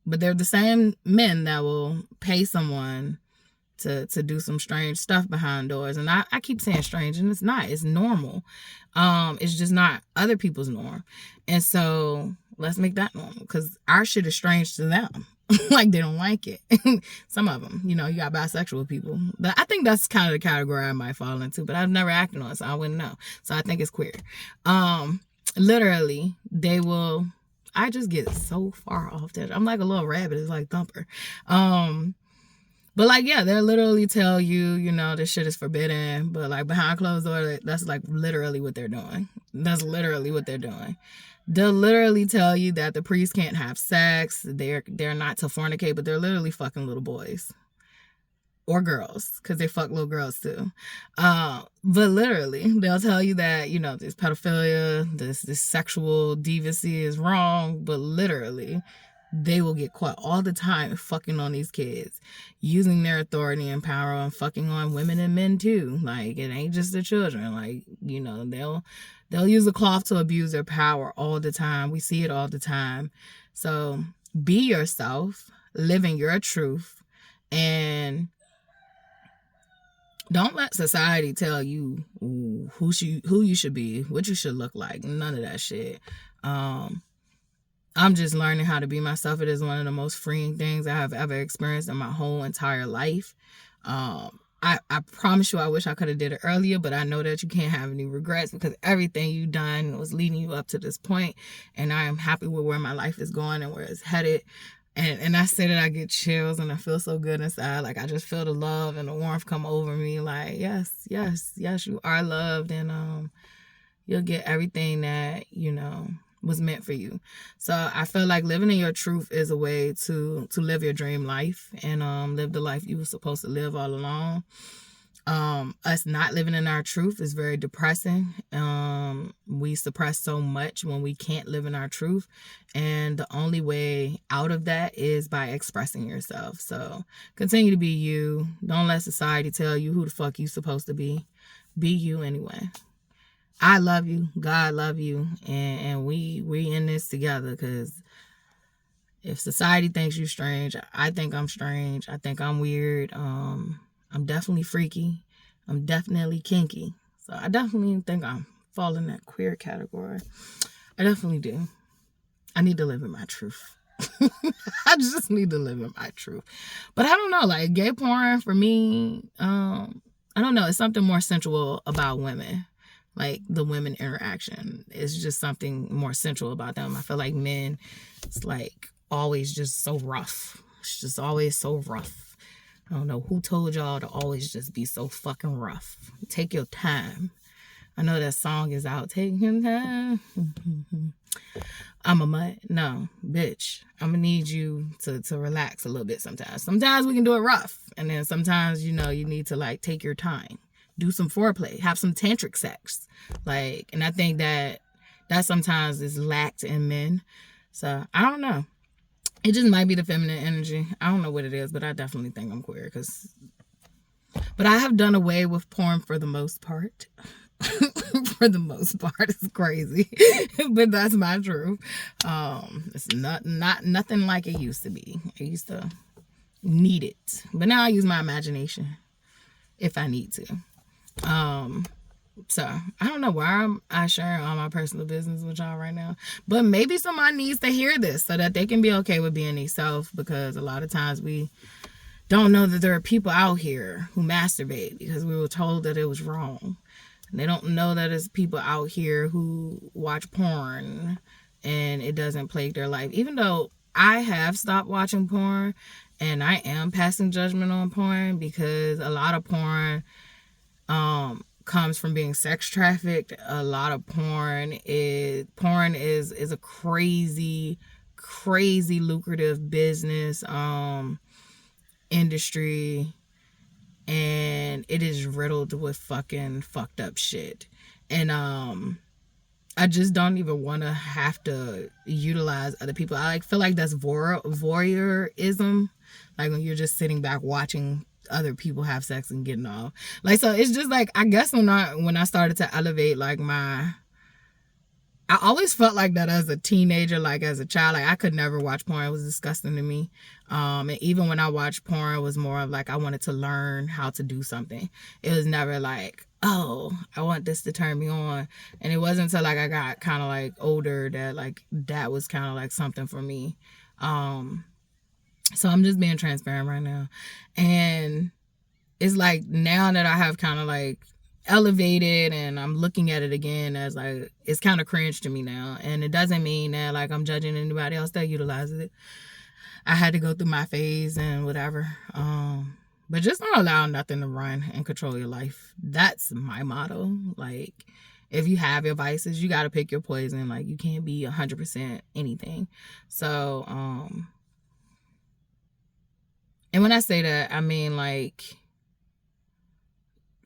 but they're the same men that will pay someone to do some strange stuff behind doors. And I keep saying strange, and it's not. It's normal. It's just not other people's norm. And so let's make that normal, because our shit is strange to them. Like they don't like it. Some of them, you got bisexual people. But I think that's kind of the category I might fall into, but I've never acted on it, so I wouldn't know. So I think it's queer. Literally, they will. I just get so far off that I'm like a little rabbit. It's like Thumper. But like, yeah, they'll literally tell you, this shit is forbidden, but like behind closed doors, that's like literally what they're doing. That's literally what they're doing. They'll literally tell you that the priest can't have sex. They're not to fornicate, but they're literally fucking little boys or girls, because they fuck little girls too. But literally, they'll tell you that, this pedophilia, this sexual deviancy is wrong, but literally, they will get caught all the time fucking on these kids, using their authority and power and fucking on women and men too. Like, it ain't just the children. Like, they'll use a cloth to abuse their power all the time. We see it all the time. So be yourself, live in your truth, and don't let society tell you who you should be, what you should look like. None of that shit. I'm just learning how to be myself. It is one of the most freeing things I have ever experienced in my whole entire life. I promise you, I wish I could have did it earlier, but I know that you can't have any regrets, because everything you've done was leading you up to this point, and I am happy with where my life is going and where it's headed. And I say that I get chills and I feel so good inside. Like I just feel the love and the warmth come over me. Like, yes, you are loved, and you'll get everything that, was meant for you. So I feel like living in your truth is a way to live your dream life and live the life you were supposed to live all along. Us not living in our truth is very depressing. We suppress so much when we can't live in our truth, and the only way out of that is by expressing yourself. So continue to be you. Don't let society tell you who the fuck you supposed to be. Be you anyway. I love you. God love you, and we in this together. Because if society thinks you strange, I think I'm strange. I think I'm weird. I'm definitely freaky. I'm definitely kinky. So I definitely think I'm fall in that queer category. I definitely do. I need to live in my truth. I just need to live in my truth. But I don't know, like gay porn for me, I don't know, it's something more sensual about women. Like the women interaction is just something more sensual about them. I feel like men, it's like always just so rough. It's just always so rough. I don't know who told y'all to always just be so fucking rough. Take your time. I know that song is out. Take your time. I'm a mutt. No, bitch. I'm gonna need you to relax a little bit sometimes. Sometimes we can do it rough. And then sometimes, you need to like take your time. Do some foreplay. Have some tantric sex. And I think that sometimes is lacked in men. So I don't know. It just might be the feminine energy. I don't know what it is, but I definitely think I'm queer. But I have done away with porn for the most part. For the most part, it's crazy, but that's my truth. It's not nothing like it used to be. I used to need it, but now I use my imagination if I need to. So I don't know why I sharing all my personal business with y'all right now, but maybe somebody needs to hear this so that they can be okay with being themselves, because a lot of times we don't know that there are people out here who masturbate because we were told that it was wrong. And they don't know that there's people out here who watch porn and it doesn't plague their life. Even though I have stopped watching porn and I am passing judgment on porn, because a lot of porn comes from being sex trafficked. A lot of porn is a crazy lucrative business industry, and it is riddled with fucking fucked up shit. And I just don't even want to have to utilize other people. I feel like that's voyeurism, like when you're just sitting back watching other people have sex and getting off. So it's just like, I guess when I started to elevate I always felt like that as a teenager, as a child. I could never watch porn. It was disgusting to me. And even when I watched porn, it was more of I wanted to learn how to do something. It was never oh, I want this to turn me on. And it wasn't until I got kind of older that that was kind of something for me. So I'm just being transparent right now. And it's now that I have kind of elevated and I'm looking at it again as it's kind of cringe to me now. And it doesn't mean that I'm judging anybody else that utilizes it. I had to go through my phase and whatever. But just don't allow nothing to run and control your life. That's my motto. If you have your vices, you got to pick your poison. You can't be 100% anything. So, and when I say that, I mean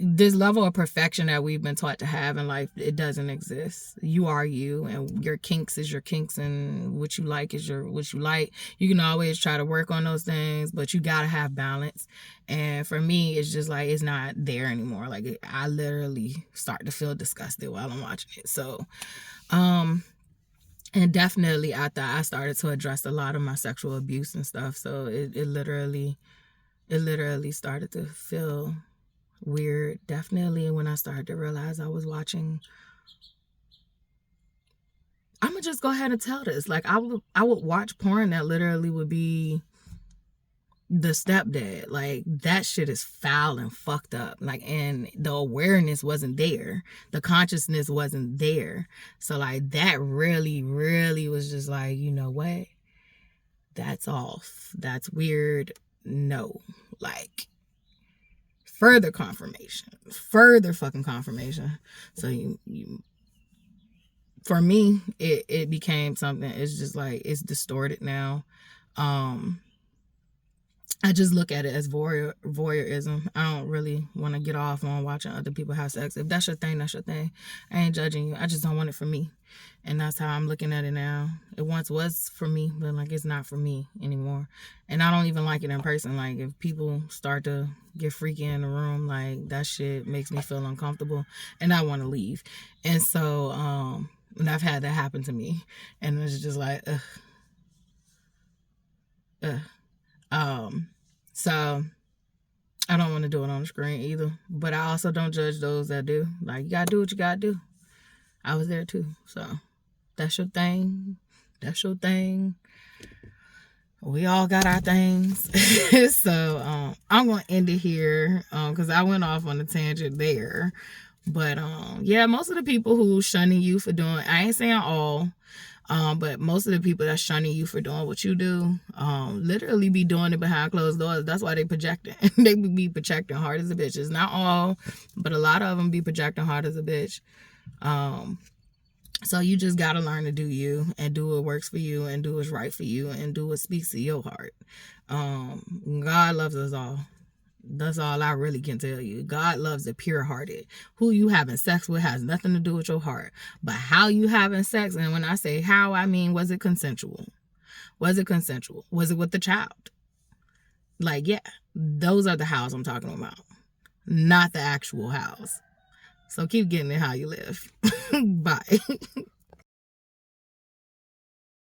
this level of perfection that we've been taught to have in life, it doesn't exist. You are you, and your kinks is your kinks, and what you like is what you like. You can always try to work on those things, but you gotta have balance. And for me, it's just it's not there anymore. I literally start to feel disgusted while I'm watching it. So, and definitely after I started to address a lot of my sexual abuse and stuff, so it literally started to feel weird. Definitely when I started to realize I was watching, I'm gonna just go ahead and tell this. I would watch porn that literally would be the stepdad. That shit is foul and fucked up. And the awareness wasn't there. The consciousness wasn't there. So that really, really was just you know what? That's off. That's weird. No. Further confirmation. Further fucking confirmation. So you for me, it became something. It's just like, it's distorted now. I just look at it as voyeurism. I don't really want to get off on watching other people have sex. If that's your thing, that's your thing. I ain't judging you. I just don't want it for me. And that's how I'm looking at it now. It once was for me, but like, it's not for me anymore. And I don't even like it in person. Like, if people start to get freaky in the room, like, that shit makes me feel uncomfortable and I want to leave. And so, and I've had that happen to me. And it's just like, so I don't want to do it on the screen either, but I also don't judge those that do. Like, you gotta do what you gotta do. I was there too. So that's your thing. That's your thing. We all got our things. So I'm gonna end it here because I went off on a tangent there. But yeah, most of the people who shunning you for doing, I ain't saying all, but most of the people that's shunning you for doing what you do, literally be doing it behind closed doors. That's why they projecting. They be projecting hard as a bitch. It's not all, but a lot of them be projecting hard as a bitch. So you just gotta learn to do you and do what works for you and do what's right for you and do what speaks to your heart. God loves us all. That's all I really can tell you. God loves the pure-hearted. Who you having sex with has nothing to do with your heart. But how you having sex, and when I say how, I mean, was it consensual? Was it consensual? Was it with the child? Like, yeah, those are the hows I'm talking about. Not the actual hows. So keep getting it how you live. Bye.